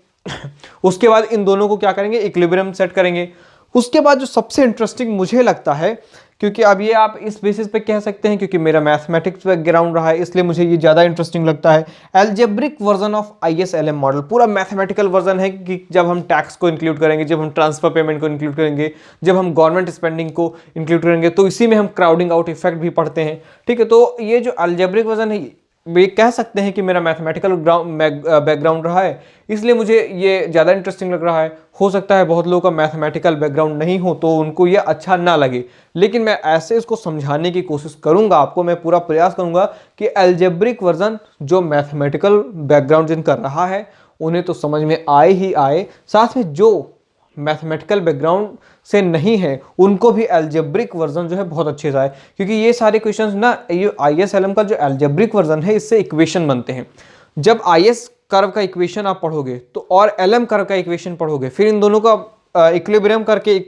उसके बाद इन दोनों को क्या करेंगे, इक्विलिब्रियम सेट करेंगे। उसके बाद जो सबसे इंटरेस्टिंग मुझे लगता है, क्योंकि अब ये आप इस बेसिस पे कह सकते हैं क्योंकि मेरा मैथमेटिक्स बैकग्राउंड रहा है, इसलिए मुझे ये ज़्यादा इंटरेस्टिंग लगता है। Algebraic version of ISLM model पूरा मैथमेटिकल वर्जन है कि जब हम टैक्स को इंक्लूड करेंगे, जब हम ट्रांसफर पेमेंट को इंक्लूड करेंगे, जब हम गवर्नमेंट स्पेंडिंग को इंक्लूड करेंगे, तो इसी में हम क्राउडिंग आउट इफेक्ट भी पढ़ते हैं, ठीक है। तो ये जो एल्जेब्रिक वर्जन है, ये कह सकते हैं कि मेरा मैथमेटिकल बैकग्राउंड रहा है, इसलिए मुझे ये ज़्यादा इंटरेस्टिंग लग रहा है। हो सकता है बहुत लोगों का मैथमेटिकल बैकग्राउंड नहीं हो तो उनको ये अच्छा ना लगे, लेकिन मैं ऐसे इसको समझाने की कोशिश करूंगा आपको, मैं पूरा प्रयास करूंगा कि एल्जेब्रिक वर्जन जो मैथमेटिकल बैकग्राउंड जिनका रहा है उन्हें तो समझ में आए ही आए, साथ में जो मैथमेटिकल बैकग्राउंड से नहीं है उनको भी एल्जेब्रिक वर्जन जो है बहुत अच्छे से आए, क्योंकि ये सारे क्वेश्चंस ना ये ISLM का जो एल्जेब्रिक वर्जन है इससे इक्वेशन बनते हैं। जब IS कर्व का इक्वेशन आप पढ़ोगे तो और LM कर्व का इक्वेशन पढ़ोगे, फिर इन दोनों का इक्विलिब्रियम करके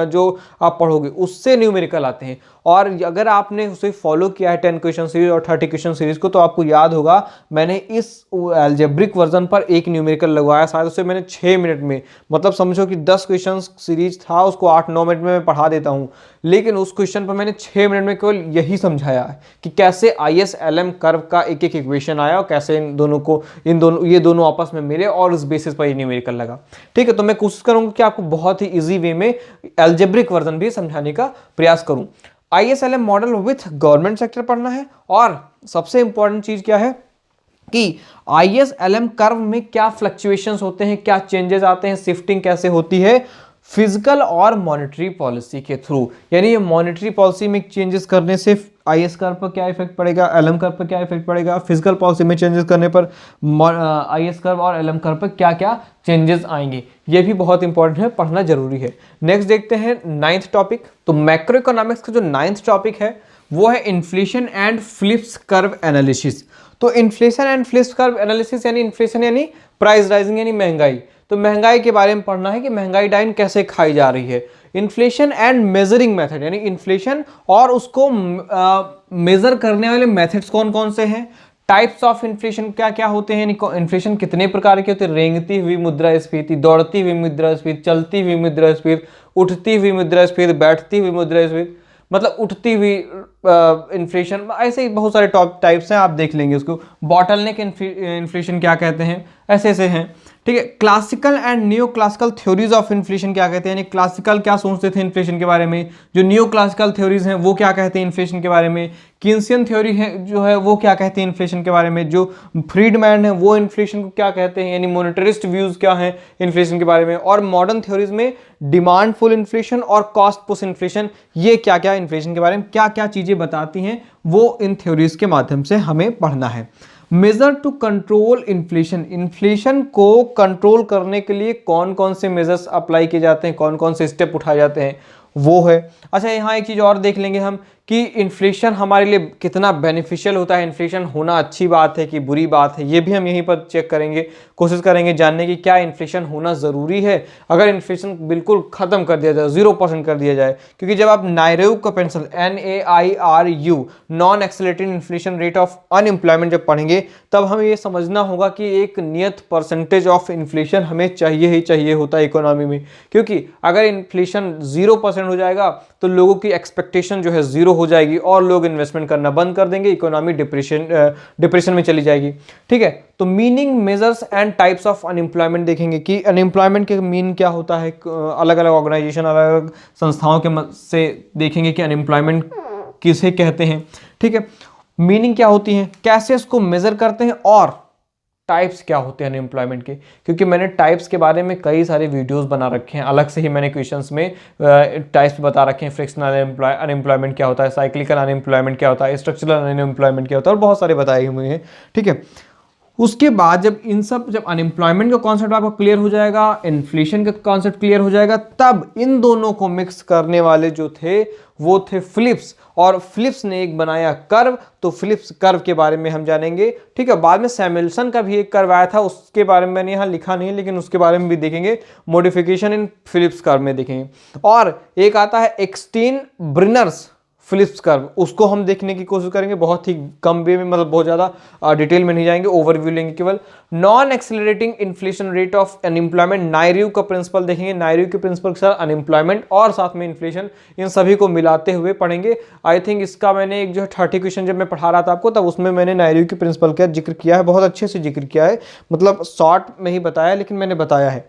जो आप पढ़ोगे उससे न्यूमेरिकल आते हैं। और अगर आपने उसे फॉलो किया है 10 क्वेश्चन सीरीज और 30 क्वेश्चन सीरीज को, तो आपको याद होगा मैंने इस एल्जेब्रिक वर्जन पर एक न्यूमेरिकल लगवाया, शायद उसे मैंने 6 मिनट में, मतलब समझो कि 10 क्वेश्चन सीरीज था उसको 8-9 मिनट में मैं पढ़ा देता हूँ, लेकिन उस क्वेश्चन पर मैंने 6 मिनट में केवल यही समझाया है कि कैसे ISLM कर्व का एक एक इक्वेशन आया और कैसे ये दोनों आपस में मिले और उस बेसिस पर ये न्यूमेरिकल लगा, ठीक है। तो मैं कोशिश करूंगा कि आपको बहुत ही इजी वे में एल्जेब्रिक वर्जन भी समझाने का प्रयास करूं। ISLM model with government sector पढ़ना है, और सबसे इंपॉर्टेंट चीज क्या है कि ISLM कर्व में क्या फ्लक्चुएशंस होते हैं, क्या चेंजेस आते हैं, शिफ्टिंग कैसे होती है फिजिकल और मॉनेटरी पॉलिसी के थ्रू। यानी ये मॉनेटरी पॉलिसी में चेंजेस करने से IS कर्व पर क्या इफेक्ट पड़ेगा, LM कर्व पर क्या इफेक्ट पड़ेगा, फिजिकल पॉलिसी में चेंजेस करने पर IS कर्व और LM कर्व पर क्या क्या चेंजेस आएंगे, ये भी बहुत इंपॉर्टेंट है, पढ़ना जरूरी है। नेक्स्ट देखते हैं 9th टॉपिक। तो मैक्रो इकोनॉमिक्स का जो 9th टॉपिक है वो है inflation and Phillips curve analysis. तो inflation and Phillips curve analysis यानी इन्फ्लेशन यानी प्राइस राइजिंग यानी महंगाई, तो महंगाई के बारे में पढ़ना है कि महंगाई डाइन कैसे खाई जा रही है। इन्फ्लेशन एंड मेजरिंग मेथड यानी इन्फ्लेशन और उसको मेजर करने वाले मेथड्स कौन कौन से हैं, टाइप्स ऑफ इन्फ्लेशन क्या क्या होते हैं, इन्फ्लेशन कितने प्रकार के होते हैं, रेंगती हुई मुद्रास्फीति, दौड़ती हुई मुद्रास्फीति, चलती हुई मुद्रास्फीति, उठती हुई मुद्रास्फीति, बैठती हुई मुद्रास्फीति, मतलब उठती हुई इन्फ्लेशन, ऐसे ही बहुत सारे टॉप टाइप्स हैं, आप देख लेंगे उसको। बॉटलनेक इन्फ्लेशन क्या कहते हैं, ऐसे ऐसे हैं, ठीक है। Classical and new classical theories of inflation क्या कहते हैं, यानी क्लासिकल क्या सोचते थे इन्फ्लेशन के बारे में, जो न्यू क्लासिकल थ्योरीज हैं वो क्या कहते हैं इन्फ्लेशन के बारे में, कीन्सियन थ्योरी है जो है वो क्या कहते हैं इन्फ्लेशन के बारे में, जो फ्रीडमैन है वो इन्फ्लेशन को क्या कहते हैं, यानी मोनेटरिस्ट व्यूज क्या हैं इन्फ्लेशन के बारे में, और मॉडर्न थ्योरीज में डिमांड फुल इन्फ्लेशन और कॉस्ट पुश इन्फ्लेशन, ये क्या क्या इन्फ्लेशन के बारे में क्या क्या चीजें बताती हैं वो इन थ्योरीज के माध्यम से हमें पढ़ना है। Measure to control inflation, inflation को कंट्रोल करने के लिए कौन कौन से मेजर्स अप्लाई किए जाते हैं, कौन कौन से स्टेप उठाए जाते हैं वो है। अच्छा, यहाँ एक चीज़ और देख लेंगे हम कि इन्फ्लेशन हमारे लिए कितना बेनिफिशियल होता है, इन्फ्लेशन होना अच्छी बात है कि बुरी बात है, ये भी हम यहीं पर चेक करेंगे, कोशिश करेंगे जानने की क्या इन्फ्लेशन होना ज़रूरी है। अगर इन्फ्लेशन बिल्कुल ख़त्म कर दिया जाए, 0% कर दिया जाए, क्योंकि जब आप नायरू का pencil NAIRU non accelerating inflation rate of unemployment जब पढ़ेंगे तब हमें ये समझना होगा कि एक नियत परसेंटेज ऑफ इन्फ्लेशन हमें चाहिए ही चाहिए होता है इकोनॉमी में, क्योंकि अगर इन्फ्लेशन 0% हो जाएगा तो लोगों की एक्सपेक्टेशन जो है 0 हो जाएगी और लोग इन्वेस्टमेंट करना बंद कर देंगे, इकोनॉमी डिप्रेशन में चली जाएगी, ठीक है। तो meaning, measures and types of unemployment देखेंगे कि अनएम्प्लॉयमेंट के मीन क्या होता है, अलग अलग ऑर्गेनाइजेशन अलग अलग संस्थाओं के से देखेंगे कि अनएम्प्लॉयमेंट किसे कहते हैं, ठीक है, मीनिंग क्या होती है, कैसे इसको मेजर करते हैं, और टाइप्स क्या होते हैं अनएम्प्लॉयमेंट के, क्योंकि मैंने टाइप्स के बारे में कई सारे वीडियोस बना रखे हैं, अलग से ही मैंने क्वेश्चंस में टाइप्स बता रखे हैं। फ्रिक्शनल अनएम्प्लॉयमेंट क्या होता है, साइक्लिकल अनएम्प्लॉयमेंट क्या होता है, स्ट्रक्चरल अनएम्प्लॉयमेंट क्या होता है, और बहुत सारे बताए हुए हैं। ठीक है, उसके बाद जब अनएम्प्लॉयमेंट का कॉन्सेप्ट आपको क्लियर हो जाएगा, इन्फ्लेशन का कॉन्सेप्ट क्लियर हो जाएगा, तब इन दोनों को मिक्स करने वाले जो थे वो थे फिलिप्स, और फिलिप्स ने एक बनाया कर्व, तो फिलिप्स कर्व के बारे में हम जानेंगे। ठीक है, बाद में सैमुएल्सन का भी एक कर्व आया था, उसके बारे में मैंने यहाँ लिखा नहीं, लेकिन उसके बारे में भी देखेंगे, मॉडिफिकेशन इन फिलिप्स कर्व में देखेंगे। और एक आता है एक्सटीन ब्रिनर्स फिलिप्स कर्व, उसको हम देखने की कोशिश करेंगे बहुत ही कम वे में, मतलब बहुत ज़्यादा डिटेल में नहीं जाएंगे, ओवरव्यू लेंगे केवल। Non accelerating inflation rate of unemployment, NAIRU का प्रिंसिपल देखेंगे, नायरू के प्रिंसिपल के साथ अनएम्प्लॉयमेंट और साथ में इन्फ्लेशन, इन सभी को मिलाते हुए पढ़ेंगे। आई थिंक इसका मैंने एक जो 30 क्वेश्चन जब मैं पढ़ा रहा था आपको, तब उसमें मैंने नायरू के प्रिंसिपल का जिक्र किया है, बहुत अच्छे से जिक्र किया है, मतलब शॉर्ट में ही बताया, लेकिन मैंने बताया है।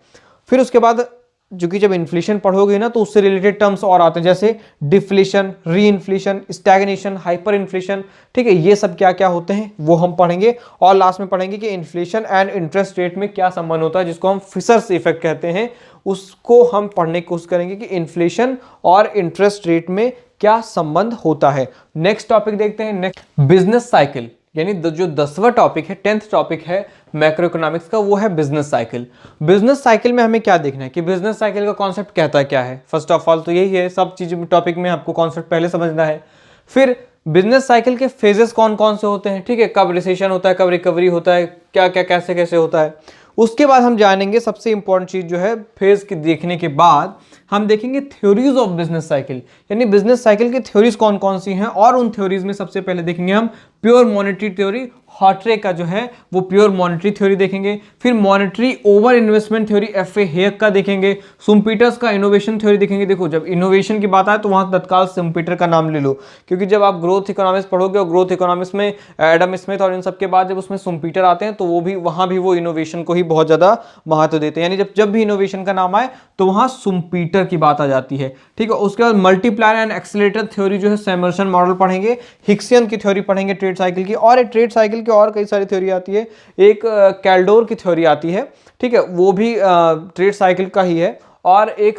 फिर उसके बाद जो कि जब इन्फ्लेशन पढ़ोगे ना, तो उससे रिलेटेड टर्म्स और आते हैं, जैसे डिफ्लेशन, री इन्फ्लेशन, स्टैग्नेशन, हाइपर इन्फ्लेशन। ठीक है, ये सब क्या क्या होते हैं वो हम पढ़ेंगे, और लास्ट में पढ़ेंगे कि इन्फ्लेशन एंड इंटरेस्ट रेट में क्या संबंध होता है, जिसको हम फिशर्स इफेक्ट कहते हैं, उसको हम पढ़ने की कोशिश करेंगे कि इन्फ्लेशन और इंटरेस्ट रेट में क्या संबंध होता है। नेक्स्ट टॉपिक देखते हैं, नेक्स्ट बिजनेस साइकिल, यानी जो 10वां टॉपिक है, 10th टॉपिक है मैक्रो इकोनॉमिक्स का, वो है बिजनेस साइकिल। बिजनेस साइकिल में हमें क्या देखना है कि बिजनेस साइकिल का कॉन्सेप्ट कहता है क्या है। फर्स्ट ऑफ ऑल तो यही है, सब चीज टॉपिक में आपको कॉन्सेप्ट पहले समझना है। फिर बिजनेस साइकिल के फेजेस कौन कौन से होते हैं, ठीक है, कब रिसेशन होता है, कब रिकवरी होता है, क्या क्या कैसे कैसे होता है। उसके बाद हम जानेंगे सबसे इंपॉर्टेंट चीज जो है, फेज के देखने के बाद हम देखेंगे थ्योरीज ऑफ बिजनेस साइकिल, यानी बिजनेस साइकिल की थ्योरीज कौन कौन सी हैं, और उन थ्योरीज में सबसे पहले देखेंगे हम प्योर मॉनेटरी थ्योरी, हॉटरे का जो है वो प्योर मॉनेटरी थ्योरी देखेंगे। फिर monetary over investment theory FA. हेयक का देखेंगे। शुम्पीटर्स का इनोवेशन थ्योरी देखेंगे। देखो, जब इनोवेशन की बात आए तो वहां तत्काल शुम्पीटर का नाम ले लो, क्योंकि जब आप ग्रोथ इकोनॉमिक्स पढ़ोगे और ग्रोथ इकोनॉमिक्स में एडम स्मिथ और इन सब के बाद जब उसमें शुम्पीटर आते हैं, तो वो भी वहां भी वो इनोवेशन को ही बहुत ज्यादा महत्व देते हैं, यानी जब भी इनोवेशन का नाम आए तो वहां शुम्पीटर की बात आ जाती है। ठीक है, उसके बाद मल्टीप्लायर एंड एक्सीलरेटर थ्योरी जो है सैमुएल्सन मॉडल पढ़ेंगे, हिक्सियन की थ्योरी पढ़ेंगे ट्रेड साइकिल की, और एक ट्रेड साइकिल की और कई सारी थ्योरी आती है, एक कैल्डोर की थ्योरी आती है, ठीक है, वो भी ट्रेड साइकिल का ही है, और एक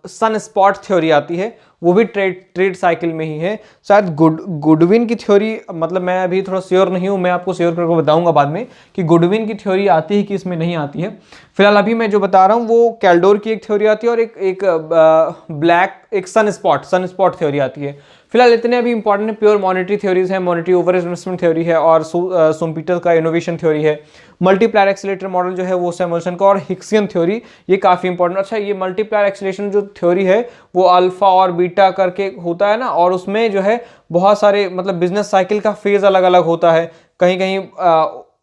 सन स्पॉट थ्योरी आती है, वो भी ट्रेड साइकिल में ही है। शायद गुडविन की थ्योरी, मतलब मैं अभी थोड़ा श्योर नहीं हूँ, मैं आपको श्योर करके बताऊंगा बाद में कि गुडविन की थ्योरी आती है कि इसमें नहीं आती है। फिलहाल अभी मैं जो बता रहा हूँ वो कैल्डोर की एक थ्योरी आती है, और एक सन स्पॉट थ्योरी आती है। फिलहाल इतने अभी इंपॉर्टेंट है। प्योर मॉनेटरी थ्योरीज है, मॉनेटरी ओवर इन्वेस्टमेंट थ्योरी है, और शुम्पीटर का इनोवेशन थ्योरी है। मल्टीप्लायर एक्सीलरेटर मॉडल जो है वो सैमुएल्सन का, और हिक्सियन थ्योरी, ये काफी इंपॉर्टेंट। अच्छा, ये मल्टीप्लायर एक्सीलरेशन जो थ्योरी है वो अल्फा और बीटा करके होता है ना, और उसमें जो है बहुत सारे, मतलब बिजनेस साइकिल का फेज अलग अलग होता है, कहीं कहीं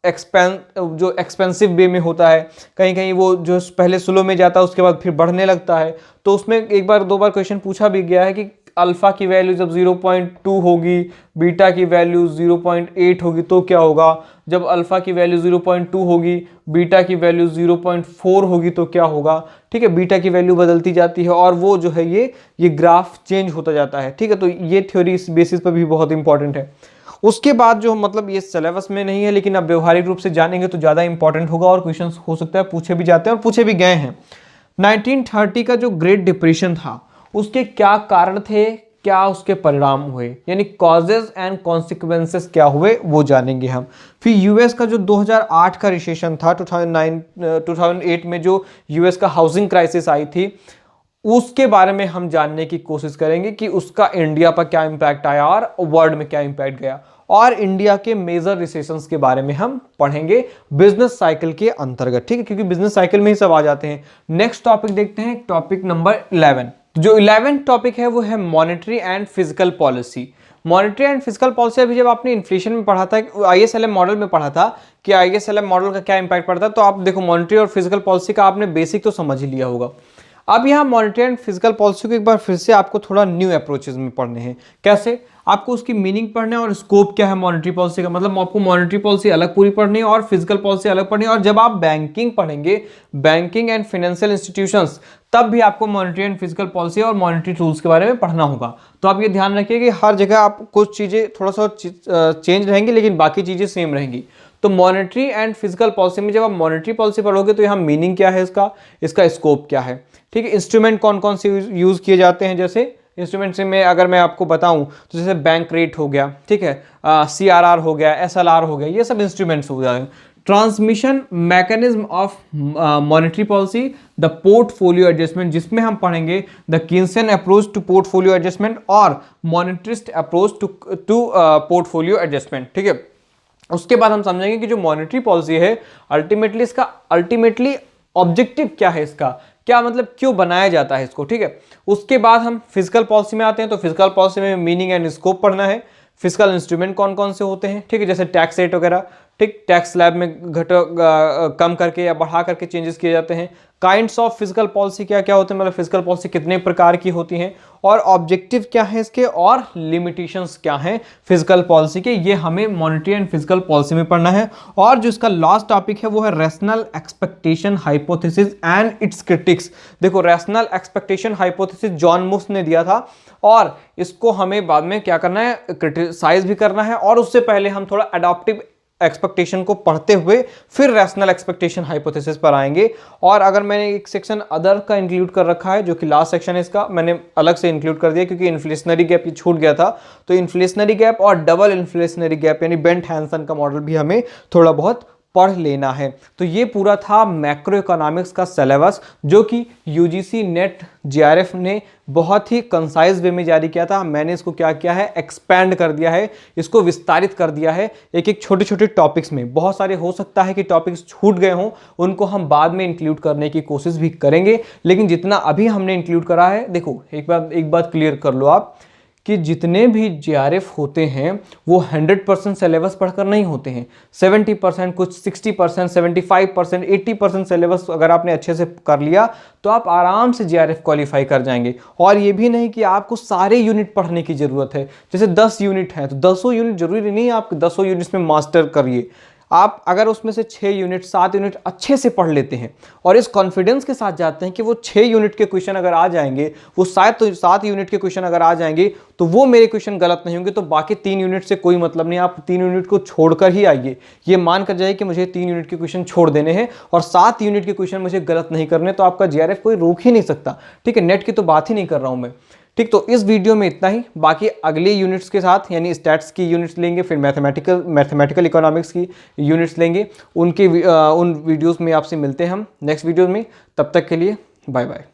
एक्सपेंसिव वे में होता है, कहीं कहीं वो जो पहले स्लो में जाता है उसके बाद फिर बढ़ने लगता है। तो उसमें एक बार दो बार क्वेश्चन पूछा भी गया है कि अल्फा की वैल्यू जब 0.2 होगी, बीटा की वैल्यू 0.8 होगी तो क्या होगा, जब अल्फा की वैल्यू 0.2 होगी, बीटा की वैल्यू 0.4 होगी तो क्या होगा। ठीक है, बीटा की वैल्यू बदलती जाती है, और वो जो है ये ग्राफ चेंज होता जाता है। ठीक है, तो ये थ्योरी इस बेसिस पर भी बहुत इंपॉर्टेंट है। उसके बाद जो, मतलब ये सिलेबस में नहीं है, लेकिन अब व्यवहारिक रूप से जानेंगे तो ज़्यादा इंपॉर्टेंट होगा, और क्वेश्चन हो सकता है पूछे भी जाते हैं और पूछे भी गए हैं। 1930 का जो ग्रेट डिप्रेशन था, उसके क्या कारण थे, क्या उसके परिणाम हुए, यानी कॉजेज एंड कॉन्सिक्वेंसेस क्या हुए, वो जानेंगे हम। फिर यूएस का जो 2008 का रिसेशन था, 2008 में जो यूएस का हाउसिंग क्राइसिस आई थी, उसके बारे में हम जानने की कोशिश करेंगे कि उसका इंडिया पर क्या इंपैक्ट आया और वर्ल्ड में क्या इंपैक्ट गया, और इंडिया के मेजर रिसेशंस के बारे में हम पढ़ेंगे बिजनेस साइकिल के अंतर्गत। ठीक है, क्योंकि बिजनेस साइकिल में ही सब आ जाते हैं। नेक्स्ट टॉपिक देखते हैं, टॉपिक नंबर 11। जो 11th टॉपिक है वो है monetary and physical policy. Monetary and physical policy अभी जब आपने इन्फ्लेशन में पढ़ा था, ISLM मॉडल में पढ़ा था कि ISLM मॉडल का क्या इंपैक्ट पड़ता है, तो आप देखो मॉनेटरी और फिजिकल पॉलिसी का आपने बेसिक तो समझ ही लिया होगा। अब यहाँ मॉनेटरी एंड फिजिकल पॉलिसी को एक बार फिर से आपको थोड़ा न्यू अप्रोचेज में पढ़ने हैं। कैसे? आपको उसकी मीनिंग पढ़ना है और स्कोप क्या है मॉनेटरी पॉलिसी का, मतलब आपको मॉनेटरी पॉलिसी अलग पूरी पढ़नी है और फिजिकल पॉलिसी अलग पढ़नी है। और जब आप बैंकिंग पढ़ेंगे, बैंकिंग एंड फाइनेंशियल इंस्टीट्यूशंस, तब भी आपको मॉनेटरी एंड फिजिकल पॉलिसी और मॉनेटरी टूल्स के बारे में पढ़ना होगा। तो आप ये ध्यान रखिए कि हर जगह आप कुछ चीज़ें थोड़ा सा चेंज रहेंगी लेकिन बाकी चीज़ें सेम रहेंगी। तो मॉनेटरी एंड फिजिकल पॉलिसी में जब आप मॉनेटरी पॉलिसी पढ़ोगे तो यहाँ मीनिंग क्या है इसका स्कोप क्या है, ठीक है। इंस्ट्रूमेंट कौन कौन से यूज़ किए जाते हैं, जैसे इंस्ट्रूमेंट से मैं अगर मैं आपको बताऊं तो जैसे बैंक रेट हो गया, ठीक है, CRR हो गया, SLR हो गया, ये सब इंस्ट्रूमेंट्स हो जाएंगे। Transmission mechanism of monetary policy, the portfolio adjustment, जिसमें हम पढ़ेंगे the Keynesian approach to portfolio adjustment और monetarist approach to portfolio adjustment, ठीक है। उसके बाद हम समझेंगे कि जो मॉनेटरी पॉलिसी है अल्टीमेटली ऑब्जेक्टिव क्या है, इसका क्या मतलब, क्यों बनाया जाता है इसको, ठीक है। उसके बाद हम फिजिकल पॉलिसी में आते हैं। तो फिजिकल पॉलिसी में मीनिंग एंड स्कोप पढ़ना है, फिजिकल इंस्ट्रूमेंट कौन कौन से होते हैं, ठीक है, जैसे टैक्स रेट वगैरह, ठीक, टैक्स स्लैब में कम करके या बढ़ा करके चेंजेस किए जाते हैं। काइंड्स ऑफ फिजिकल पॉलिसी क्या क्या होते हैं, मतलब फिजिकल पॉलिसी कितने प्रकार की होती हैं और ऑब्जेक्टिव क्या है इसके और लिमिटेशंस क्या हैं फिजिकल पॉलिसी के, ये हमें मॉनेटरी एंड फिजिकल पॉलिसी में पढ़ना है। और जो इसका लास्ट टॉपिक है वो है rational expectation hypothesis and it's critics. देखो, रैशनल एक्सपेक्टेशन हाइपोथेसिस जॉन मुफ्त ने दिया था और इसको हमें बाद में क्या करना है, क्रिटिसाइज भी करना है। और उससे पहले हम थोड़ा अडॉप्टिव एक्सपेक्टेशन को पढ़ते हुए फिर रैशनल एक्सपेक्टेशन हाइपोथेसिस पर आएंगे। और अगर मैंने एक सेक्शन अदर का इंक्लूड कर रखा है, जो कि लास्ट सेक्शन है इसका, मैंने अलग से इंक्लूड कर दिया क्योंकि इन्फ्लेशनरी गैप ये छूट गया था। तो इन्फ्लेशनरी गैप और डबल इन्फ्लेशनरी गैप यानी बेंट हैंसन का मॉडल भी हमें थोड़ा बहुत पढ़ लेना है। तो ये पूरा था मैक्रो इकोनॉमिक्स का सिलेबस, जो कि यूजीसी नेट JRF ने बहुत ही कंसाइज वे में जारी किया था। मैंने इसको क्या किया है, एक्सपैंड कर दिया है, इसको विस्तारित कर दिया है एक एक छोटे छोटे टॉपिक्स में। बहुत सारे हो सकता है कि टॉपिक्स छूट गए हों, उनको हम बाद में इंक्लूड करने की कोशिश भी करेंगे, लेकिन जितना अभी हमने इंक्लूड करा है, देखो एक बात क्लियर कर लो आप कि जितने भी JRF होते हैं वो 100% सिलेबस पढ़कर नहीं होते हैं। 70%, कुछ 60%, 75%, 80% सिलेबस अगर आपने अच्छे से कर लिया तो आप आराम से JRF क्वालिफाई कर जाएंगे। और ये भी नहीं कि आपको सारे यूनिट पढ़ने की ज़रूरत है। जैसे 10 यूनिट हैं तो 10 यूनिट जरूरी नहीं है आप 10 यूनिट्स में मास्टर करिए। आप अगर उसमें से 6 यूनिट 7 यूनिट अच्छे से पढ़ लेते हैं और इस कॉन्फिडेंस के साथ जाते हैं कि वो 6 यूनिट के क्वेश्चन अगर आ जाएंगे, वो 7 यूनिट के क्वेश्चन अगर आ जाएंगे तो वो मेरे क्वेश्चन गलत नहीं होंगे, तो बाकी 3 यूनिट से कोई मतलब नहीं। आप 3 यूनिट को छोड़कर ही आइए, ये मान कर जाइए कि मुझे 3 यूनिट के क्वेश्चन छोड़ देने हैं और 7 यूनिट के क्वेश्चन मुझे गलत नहीं करने, तो आपका JRF कोई रोक ही नहीं सकता, ठीक है। नेट की तो बात ही नहीं कर रहा हूँ मैं, ठीक। तो इस वीडियो में इतना ही, बाकी अगले यूनिट्स के साथ यानी स्टैट्स की यूनिट्स लेंगे, फिर मैथमेटिकल इकोनॉमिक्स की यूनिट्स लेंगे, उन वीडियोस में आपसे मिलते हैं हम नेक्स्ट वीडियो में। तब तक के लिए बाय बाय।